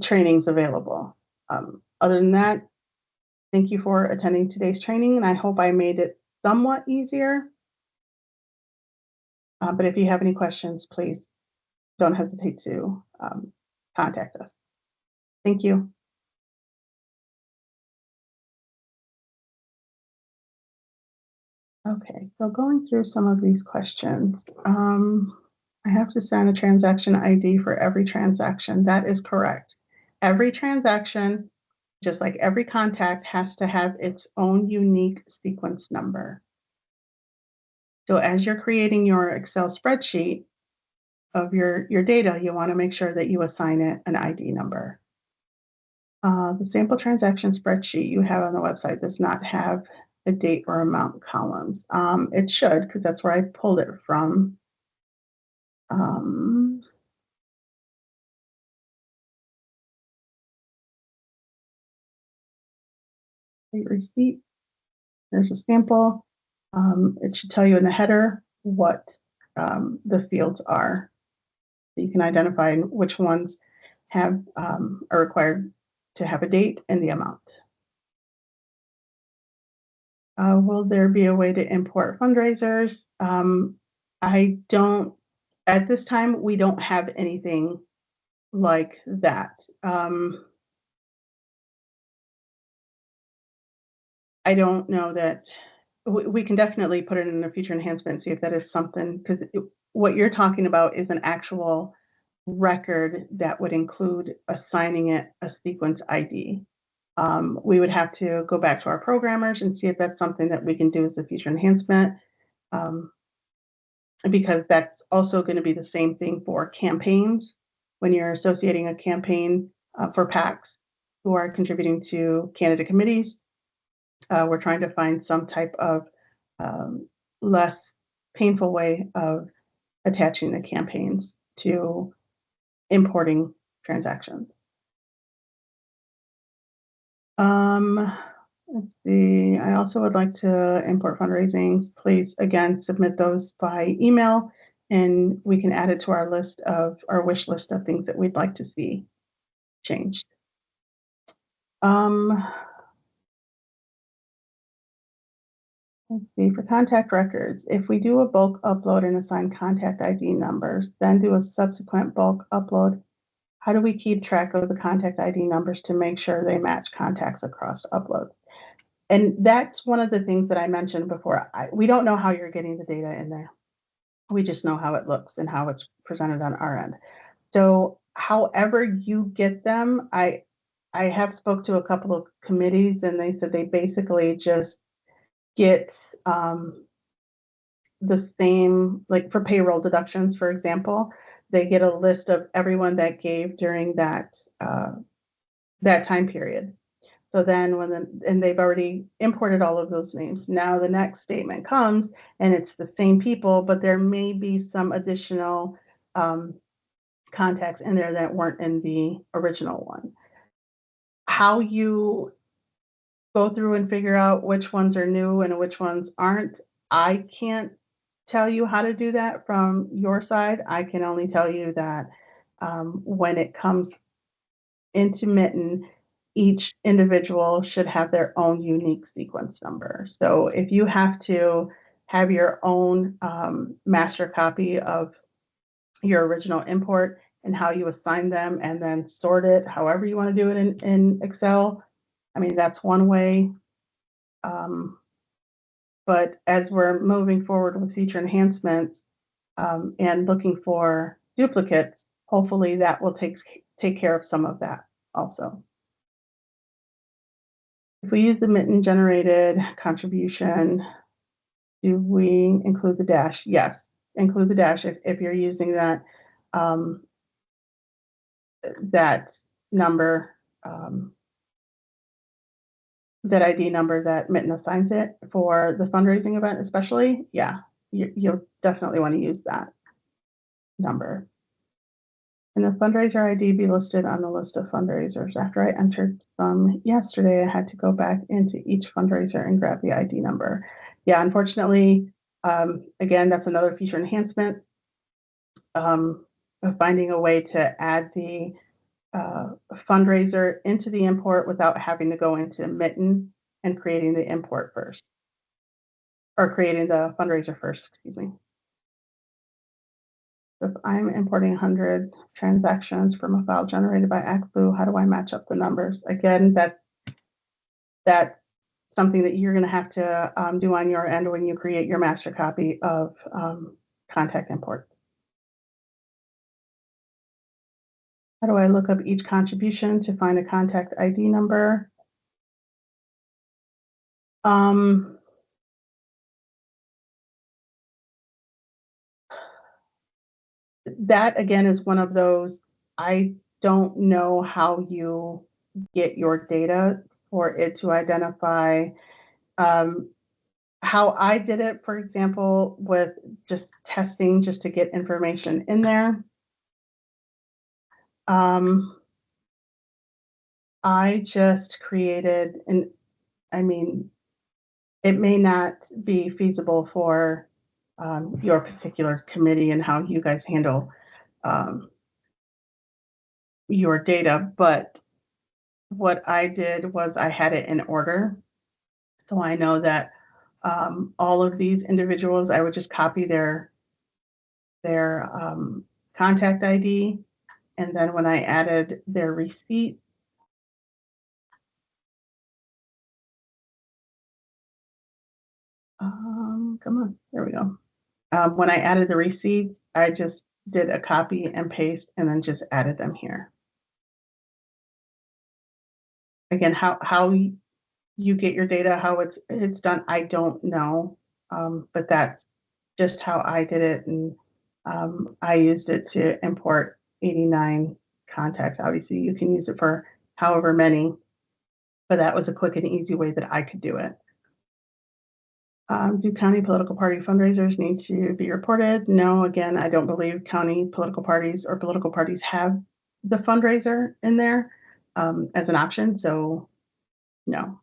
trainings available. Other than that, thank you for attending today's training, and I hope I made it somewhat easier. But if you have any questions, please don't hesitate to contact us. Thank you. Okay, so going through some of these questions, I have to send a transaction ID for every transaction. That is correct. Every transaction, just like every contact, has to have its own unique sequence number. So as you're creating your Excel spreadsheet, of your data, you want to make sure that you assign it an ID number. The sample transaction spreadsheet you have on the website does not have a date or amount columns. It should, because that's where I pulled it from. Receipt. There's a sample. It should tell you in the header what the fields are. So you can identify which ones have are required to have a date and the amount. Will there be a way to import fundraisers? I don't, at this time, we don't have anything like that. I don't know that we can definitely put it in a future enhancement and see if that is something, because what you're talking about is an actual record that would include assigning it a sequence ID. We would have to go back to our programmers and see if that's something that we can do as a future enhancement, because that's also going to be the same thing for campaigns. When you're associating a campaign for PACs who are contributing to candidate committees, we're trying to find some type of less painful way of attaching the campaigns to importing transactions. Let's see. I also would like to import fundraising. Please, again, submit those by email, and we can add it to our list of our wish list of things that we'd like to see changed. Let's see, for contact records, if we do a bulk upload and assign contact ID numbers, then do a subsequent bulk upload, how do we keep track of the contact ID numbers to make sure they match contacts across uploads? And that's one of the things that I mentioned before. We don't know how you're getting the data in there. We just know how it looks and how it's presented on our end. So however you get them, I have spoke to a couple of committees and they said they basically just get the same, like for payroll deductions, for example, they get a list of everyone that gave during that that time period. So then and they've already imported all of those names. Now the next statement comes and it's the same people, but there may be some additional contacts in there that weren't in the original one. How you go through and figure out which ones are new and which ones aren't, I can't tell you how to do that from your side. I can only tell you that when it comes into MiTN, each individual should have their own unique sequence number. So if you have to have your own master copy of your original import and how you assign them and then sort it, however you want to do it in Excel, I mean, that's one way. But as we're moving forward with future enhancements and looking for duplicates, hopefully that will take care of some of that also. If we use the MiTN generated contribution, do we include the dash? Yes, include the dash if you're using that that number, that ID number that MiTN assigns it for the fundraising event, especially. Yeah, you'll definitely want to use that number. And the fundraiser ID be listed on the list of fundraisers. After I entered some yesterday, I had to go back into each fundraiser and grab the ID number. Yeah, unfortunately, again, that's another feature enhancement of finding a way to add the fundraiser into the import without having to go into MiTN and creating the import first, or creating the fundraiser first, excuse me. If I'm importing 100 transactions from a file generated by ActBlue, how do I match up the numbers? Again, that's something that you're going to have to do on your end when you create your master copy of contact import. How do I look up each contribution to find a contact ID number? that again is one of those, I don't know how you get your data for it to identify. Um, how I did it, for example, with just testing just to get information in there. Um, I just created, and I mean, it may not be feasible for your particular committee and how you guys handle um, your data, but what I did was I had it in order. So I know that all of these individuals, I would just copy their contact ID, and then when I added their receipt, come on, there we go. When I added the receipts, I just did a copy and paste, and then just added them here. Again, how you get your data, how it's done, I don't know, but that's just how I did it, and I used it to import 89 contacts. Obviously, you can use it for however many, but that was a quick and easy way that I could do it. Do county political party fundraisers need to be reported? No, again, I don't believe county political parties or political parties have the fundraiser in there as an option, so no.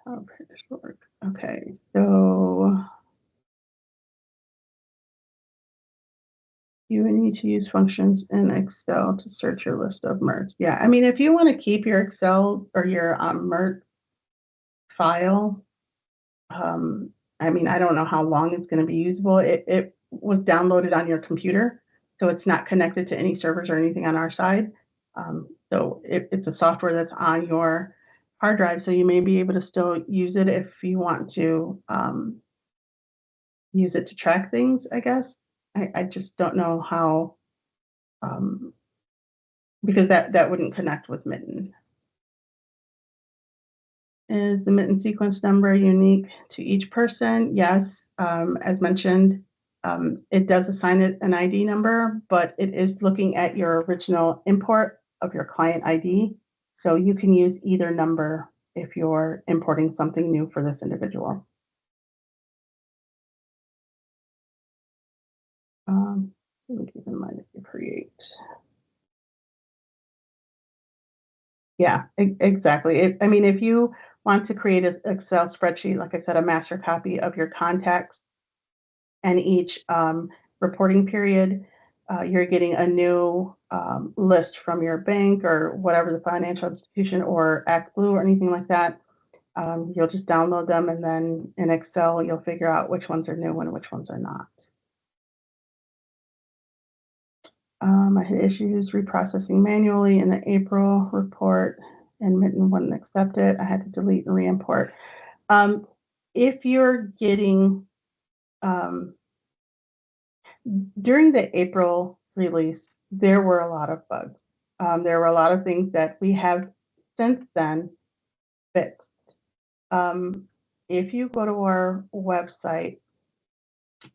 Oh, okay, so you would need to use functions in Excel to search your list of MERTs. Yeah, I mean, if you want to keep your Excel or your MERT file, um, I mean, I don't know how long it's going to be usable. It was downloaded on your computer, so it's not connected to any servers or anything on our side. So it's a software that's on your hard drive, so you may be able to still use it if you want to use it to track things, I guess. I just don't know how, um, because that wouldn't connect with MiTN. Is the MiTN sequence number unique to each person? Yes. As mentioned, it does assign it an ID number, but it is looking at your original import of your client ID. So you can use either number if you're importing something new for this individual. Keep in mind if you create. Yeah, exactly. I mean, if you want to create an Excel spreadsheet, like I said, a master copy of your contacts and each reporting period, you're getting a new list from your bank or whatever the financial institution or ActBlue or anything like that. You'll just download them, and then in Excel, you'll figure out which ones are new and which ones are not. I had issues reprocessing manually in the April report, and MiTN wouldn't accept it. I had to delete and re-import. If you're getting um, during the April release, there were a lot of bugs. There were a lot of things that we have since then fixed. Um, if you go to our website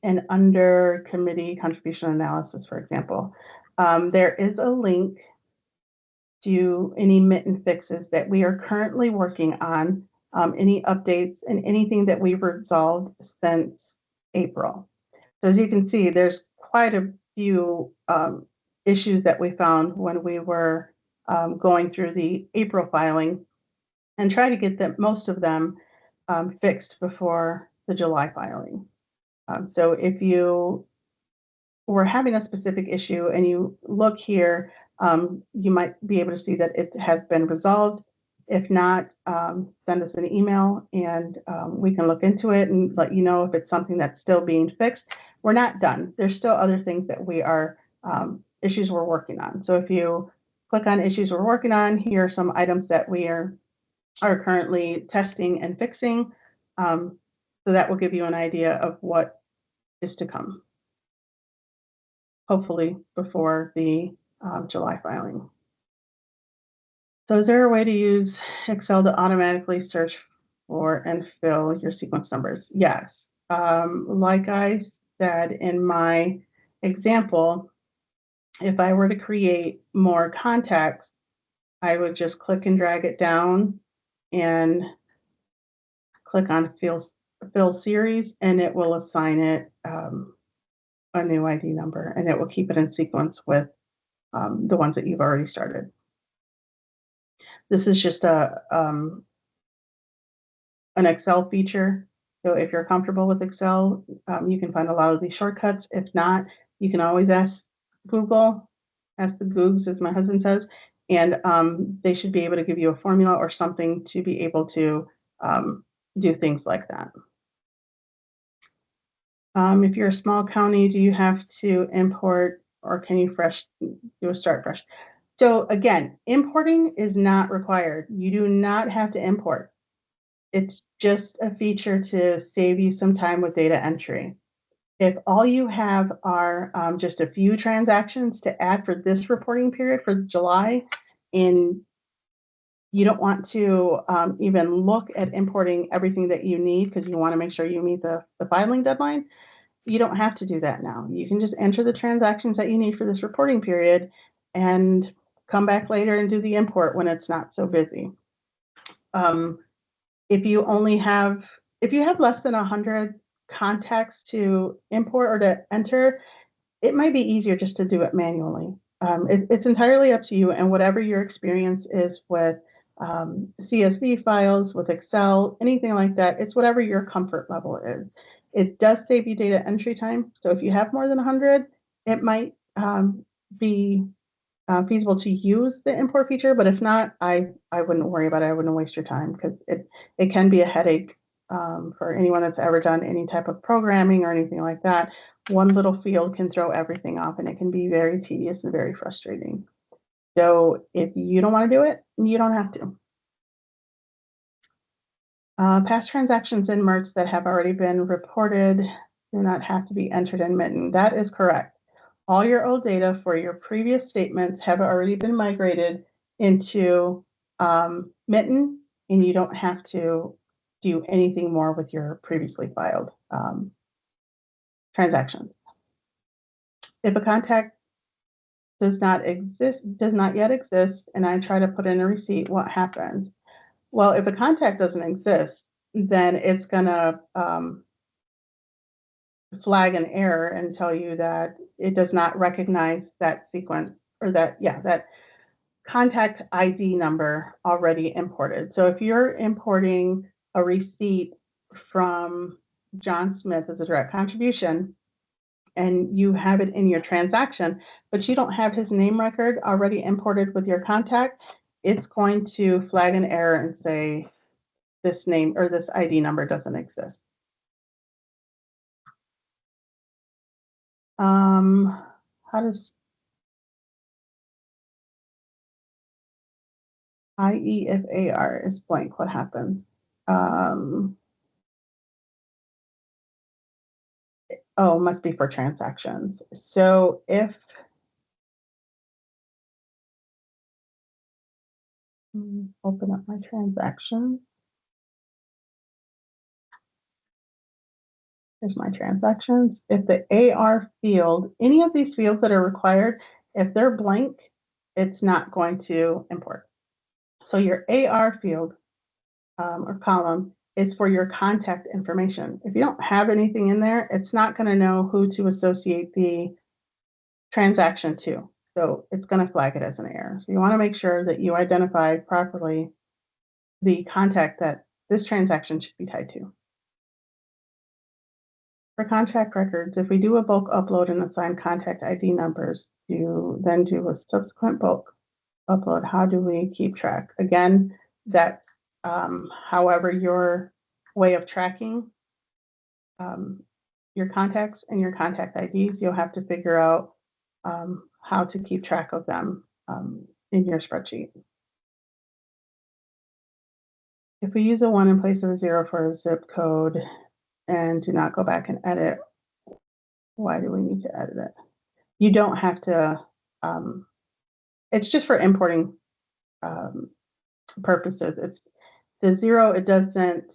and under committee contribution analysis, for example, there is a link to any MiTN fixes that we are currently working on, any updates and anything that we've resolved since April. So as you can see, there's quite a few issues that we found when we were going through the April filing and try to get most of them fixed before the July filing. So if you were having a specific issue and you look here, you might be able to see that it has been resolved. If not, send us an email and we can look into it and let you know if it's something that's still being fixed. We're not done. There's still other things that we are, issues we're working on. So if you click on issues we're working on, here are some items that we are currently testing and fixing. So that will give you an idea of what is to come, hopefully before the July filing. So is there a way to use Excel to automatically search for and fill your sequence numbers? Yes. Like I said in my example, if I were to create more contacts, I would just click and drag it down and click on fill series, and it will assign it a new ID number, and it will keep it in sequence with the ones that you've already started. This is just an Excel feature. So if you're comfortable with Excel, you can find a lot of these shortcuts. If not, you can always ask Google, ask the Googs, as my husband says, and they should be able to give you a formula or something to be able to do things like that. If you're a small county, do you have to import or can you do a start fresh? So again, importing is not required. You do not have to import. It's just a feature to save you some time with data entry. If all you have are just a few transactions to add for this reporting period for July, and you don't want to even look at importing everything that you need because you want to make sure you meet the filing deadline, you don't have to do that now. You can just enter the transactions that you need for this reporting period and come back later and do the import when it's not so busy. Um, if you have less than 100 contacts to import or to enter, it might be easier just to do it manually. It's entirely up to you and whatever your experience is with CSV files, with Excel, anything like that. It's whatever your comfort level is. It does save you data entry time. So if you have more than 100, it might be feasible to use the import feature, but if not, I wouldn't worry about it. I wouldn't waste your time because it can be a headache for anyone that's ever done any type of programming or anything like that. One little field can throw everything off, and it can be very tedious and very frustrating. So if you don't want to do it, you don't have to. Past transactions in Merts that have already been reported do not have to be entered in MiTN. That is correct. All your old data for your previous statements have already been migrated into MiTN, and you don't have to do anything more with your previously filed transactions. If a contact does not yet exist, and I try to put in a receipt, what happens? Well, if a contact doesn't exist, then it's gonna flag an error and tell you that it does not recognize that sequence or that contact ID number already imported. So if you're importing a receipt from John Smith as a direct contribution and you have it in your transaction, but you don't have his name record already imported with your contact, it's going to flag an error and say this name or this ID number doesn't exist. How does i.e. if AR is blank, what happens? Oh, must be for transactions. So if open up my transaction. Here's my transactions. If the AR field, any of these fields that are required, if they're blank, it's not going to import. So your AR field or column is for your contact information. If you don't have anything in there, it's not going to know who to associate the transaction to. So it's going to flag it as an error. So you want to make sure that you identify properly the contact that this transaction should be tied to. For contact records, if we do a bulk upload and assign contact ID numbers, then do a subsequent bulk upload, how do we keep track? Again, that's however your way of tracking your contacts and your contact IDs, you'll have to figure out how to keep track of them in your spreadsheet. If we use a 1 in place of a 0 for a zip code and do not go back and edit, why do we need to edit it? You don't have to, it's just for importing purposes. It's the 0, it doesn't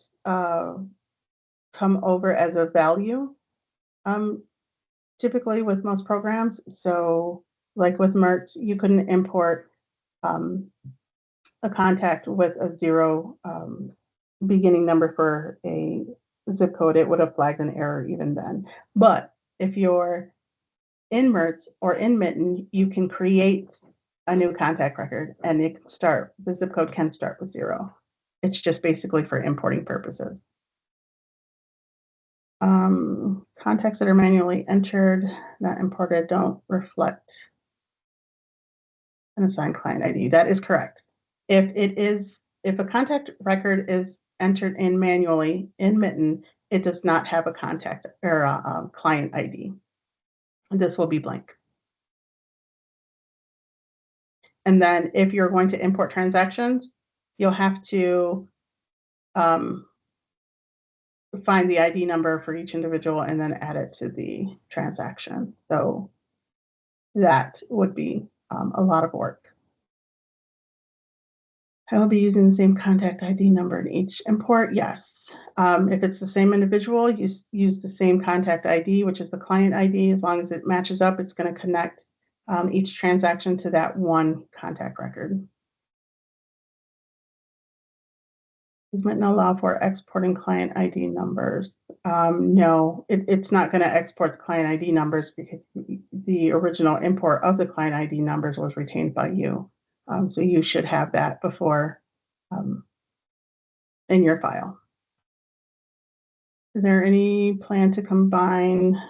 come over as a value, um, typically with most programs. So like with MERTS, you couldn't import um, a contact with a 0 beginning number for a zip code. It would have flagged an error even then. But if you're in MERTS or in MiTN, you can create a new contact record and it can start, the zip code can start with 0. It's just basically for importing purposes. Contacts that are manually entered, not imported, don't reflect an assigned client ID. That is correct. If a contact record is entered in manually in MiTN, it does not have a contact or a client ID. This will be blank. And then if you're going to import transactions, you'll have to find the ID number for each individual and then add it to the transaction. So that would be a lot of work. I will be using the same contact ID number in each import. Yes. If it's the same individual, use the same contact ID, which is the client ID. As long as it matches up, it's going to connect each transaction to that one contact record. Does MiTN allow for exporting client ID numbers? No, it's not going to export the client ID numbers because the original import of the client ID numbers was retained by you. So you should have that before in your file. Is there any plan to combine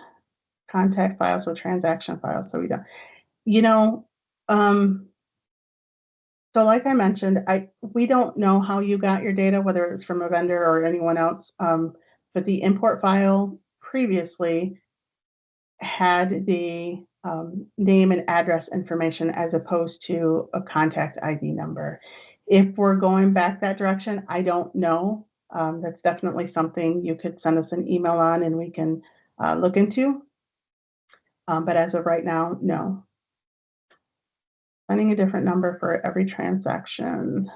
contact files with transaction files? So we don't, you know, so like I mentioned, we don't know how you got your data, whether it's from a vendor or anyone else. But the import file previously had the name and address information as opposed to a contact ID number. If we're going back that direction, I don't know. That's definitely something you could send us an email on and we can look into. But as of right now, no. Finding a different number for every transaction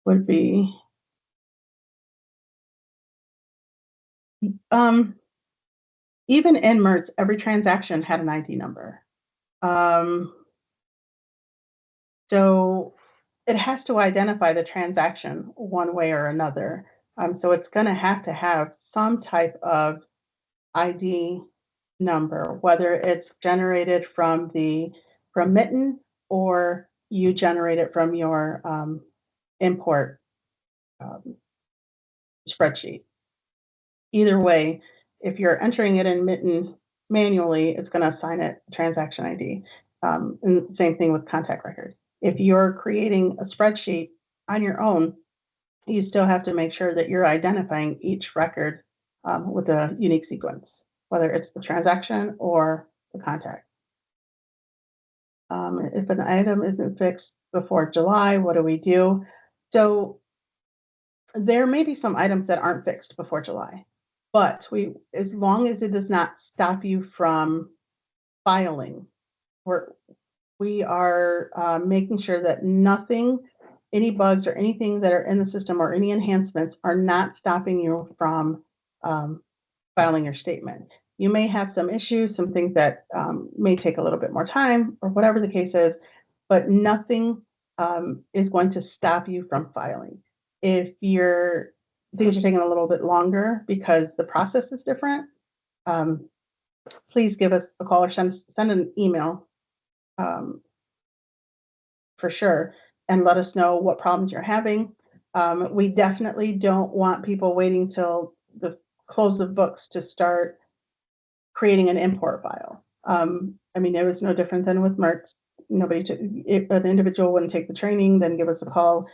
would be even in MERTS, every transaction had an ID number. So it has to identify the transaction one way or another. So it's going to have some type of ID number, whether it's generated from MiTN or you generate it from your import spreadsheet. Either way, if you're entering it in MiTN manually, it's going to assign it transaction ID. And same thing with contact record. If you're creating a spreadsheet on your own, you still have to make sure that you're identifying each record with a unique sequence, whether it's the transaction or the contact. If an item isn't fixed before July, what do we do? So there may be some items that aren't fixed before July, but as long as it does not stop you from filing, we are making sure that nothing, any bugs or anything that are in the system or any enhancements are not stopping you from filing your statement. You may have some issues, some things that may take a little bit more time or whatever the case is, but nothing is going to stop you from filing. If your things are taking a little bit longer because the process is different, please give us a call or send an email for sure and let us know what problems you're having. We definitely don't want people waiting till the close of books to start creating an import file. I mean, it was no different than with MERTS. If an individual wouldn't take the training, then give us a call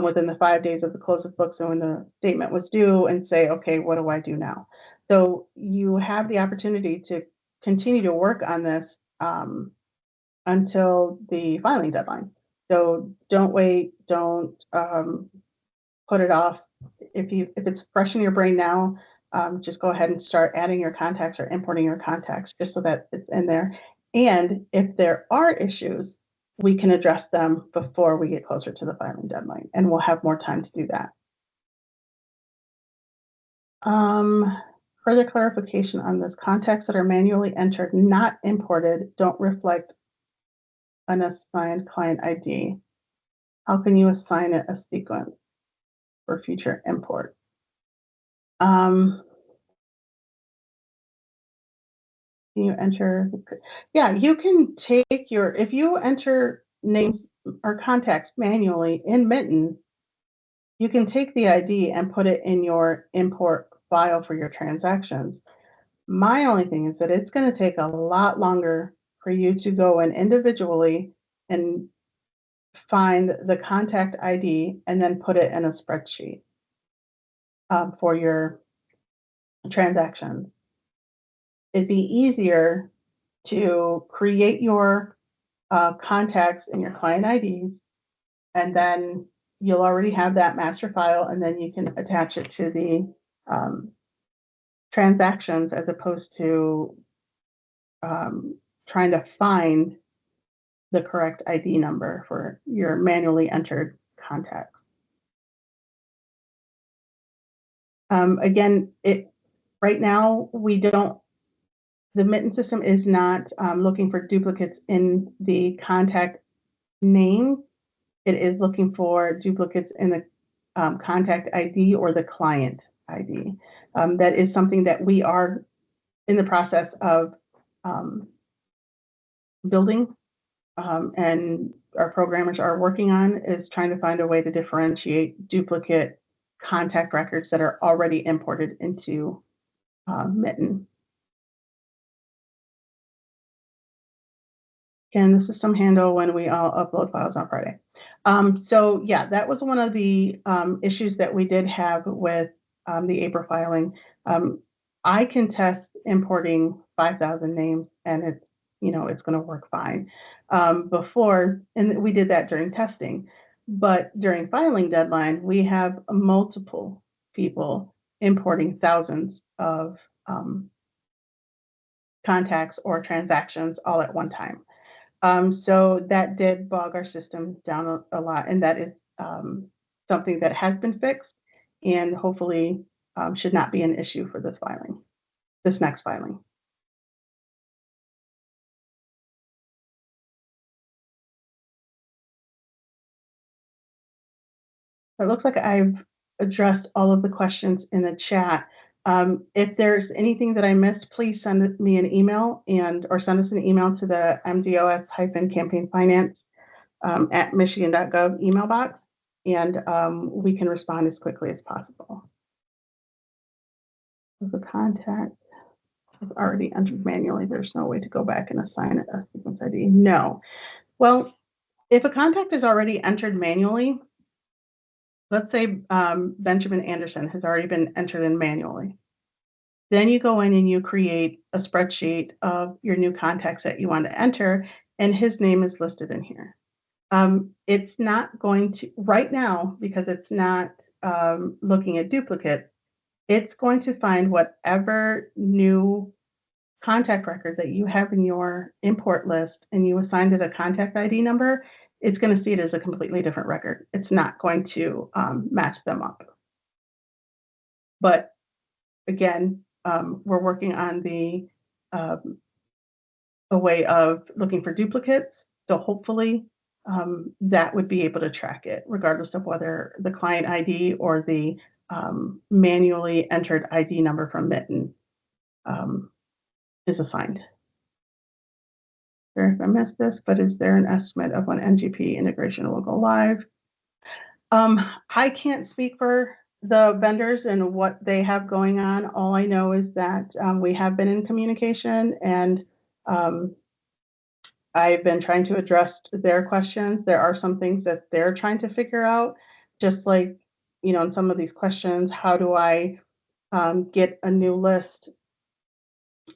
within the 5 days of the close of books and when the statement was due and say, okay, what do I do now? So you have the opportunity to continue to work on this until the filing deadline. So don't wait, don't put it off. If it's fresh in your brain now, just go ahead and start adding your contacts or importing your contacts just so that it's in there. And if there are issues, we can address them before we get closer to the filing deadline, and we'll have more time to do that. Um, Further clarification on this. Contacts that are manually entered, not imported, don't reflect an assigned client ID. How can you assign it a sequence for future import? Um, can you enter? Yeah, you can take your, if you enter names or contacts manually in MiTN, you can take the ID and put it in your import file for your transactions. My only thing is that it's going to take a lot longer for you to go in individually and find the contact ID and then put it in a spreadsheet for your transactions. It'd be easier to create your contacts in your client ID, and then you'll already have that master file, and then you can attach it to the transactions as opposed to trying to find the correct ID number for your manually entered contacts. Again, right now we don't. The MiTN system is not looking for duplicates in the contact name. It is looking for duplicates in the contact ID or the client ID. That is something that we are in the process of building, and our programmers are working on, is trying to find a way to differentiate duplicate contact records that are already imported into MiTN. Can the system handle when we all upload files on Friday? So yeah, that was one of the issues that we did have with the April filing. I can test importing 5,000 names, and it's going to work fine. Before, and we did that during testing, but during filing deadline, we have multiple people importing thousands of contacts or transactions all at one time. So that did bog our system down a lot, and that is something that has been fixed and hopefully should not be an issue for this next filing. It looks like I've addressed all of the questions in the chat. If there's anything that I missed, please send me an email or send us an email to the MDOS-campaign finance at michigan.gov email box, and we can respond as quickly as possible. The contact is already entered manually. There's no way to go back and assign it a sequence ID. No. Well, if a contact is already entered manually, let's say Benjamin Anderson has already been entered in manually. Then you go in and you create a spreadsheet of your new contacts that you want to enter, and his name is listed in here. It's not going to, right now, because it's not looking at duplicates, it's going to find whatever new contact record that you have in your import list and you assigned it a contact ID number, it's going to see it as a completely different record. It's not going to match them up. But again, we're working on a way of looking for duplicates. So hopefully that would be able to track it regardless of whether the client ID or the manually entered ID number from MiTN is assigned. Sorry if I missed this, but is there an estimate of when NGP integration will go live? I can't speak for the vendors and what they have going on. All I know is that we have been in communication, and I've been trying to address their questions. There are some things that they're trying to figure out, just like, in some of these questions, how do I get a new list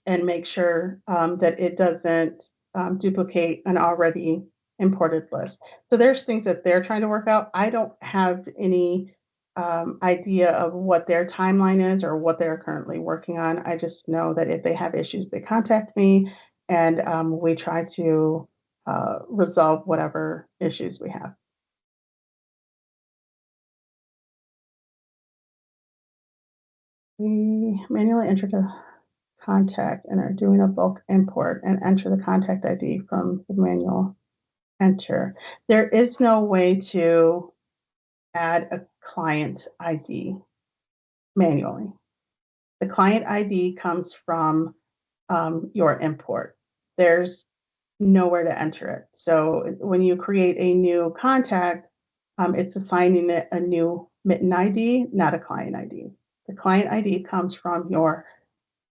and make sure that it doesn't duplicate an already imported list. So there's things that they're trying to work out. I don't have any idea of what their timeline is or what they're currently working on. I just know that if they have issues, they contact me, and we try to resolve whatever issues we have. We manually enter the contact and are doing a bulk import and enter the contact ID from the manual enter. There is no way to add a client ID manually. The client ID comes from your import. There's nowhere to enter it. So when you create a new contact, it's assigning it a new MiTN ID, not a client ID. The client ID comes from your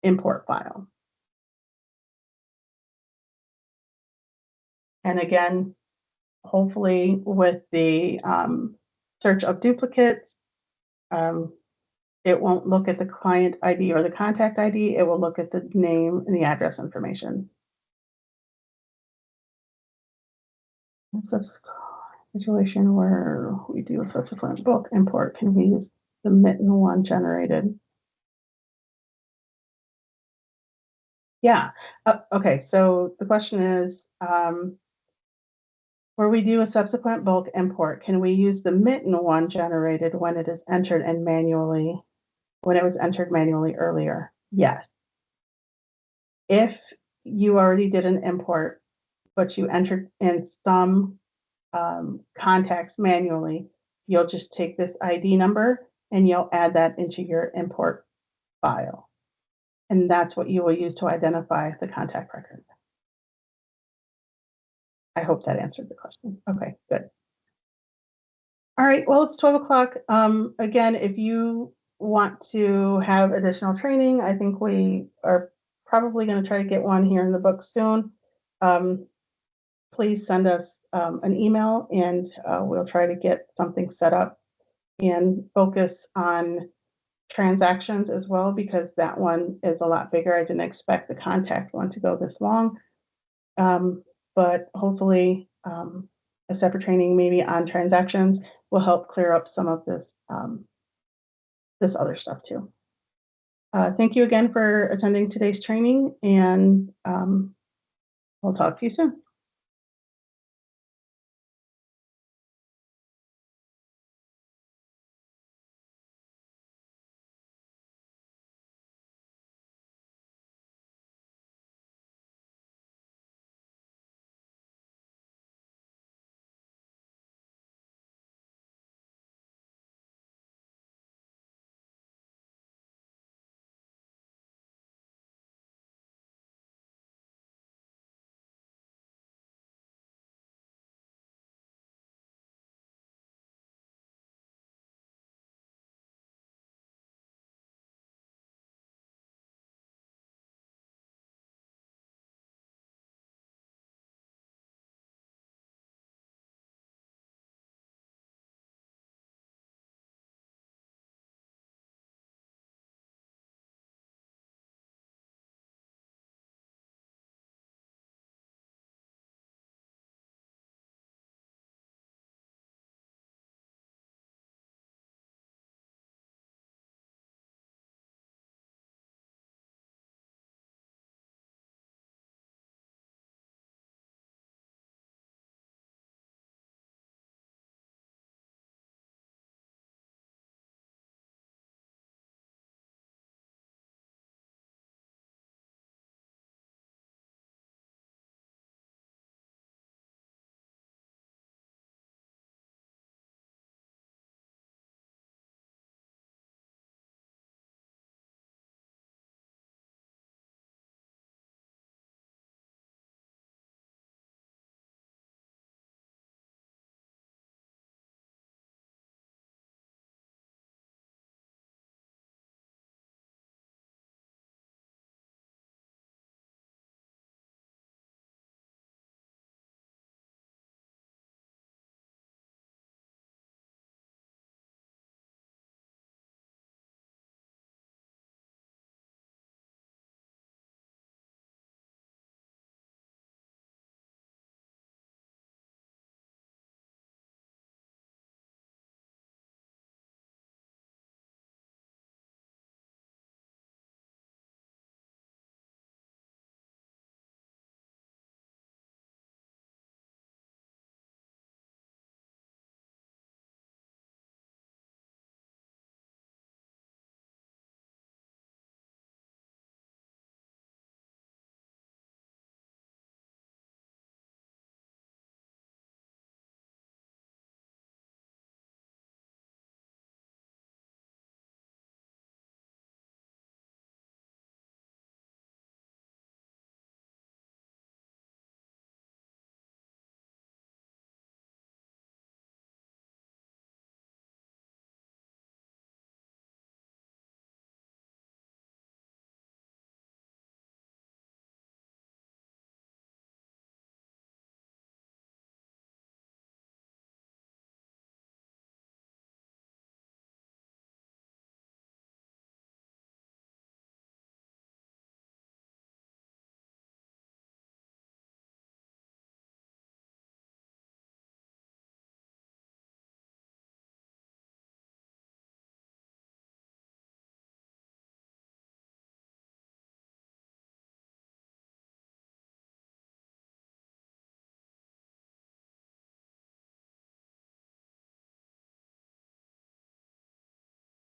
import file. And again, hopefully with the search of duplicates, um, it won't look at the client ID or the contact ID. It will look at the name and the address information. Situation where we do a subsequent bulk import, can we use the MiTN one generated? Yeah. Okay. So the question is, where we do a subsequent bulk import, can we use the MiTN one generated when it is entered and manually, when it was entered manually earlier? Yes. If you already did an import, but you entered in some contacts manually, you'll just take this ID number and you'll add that into your import file. And that's what you will use to identify the contact record. I hope that answered the question. Okay, good. All right, well, it's 12 o'clock. Again, if you want to have additional training, I think we are probably going to try to get one here in the book soon. Please send us an email and we'll try to get something set up and focus on transactions as well, because that one is a lot bigger. I didn't expect the contact one to go this long. But hopefully a separate training maybe on transactions will help clear up some of this this other stuff too. Thank you again for attending today's training, and we'll talk to you soon.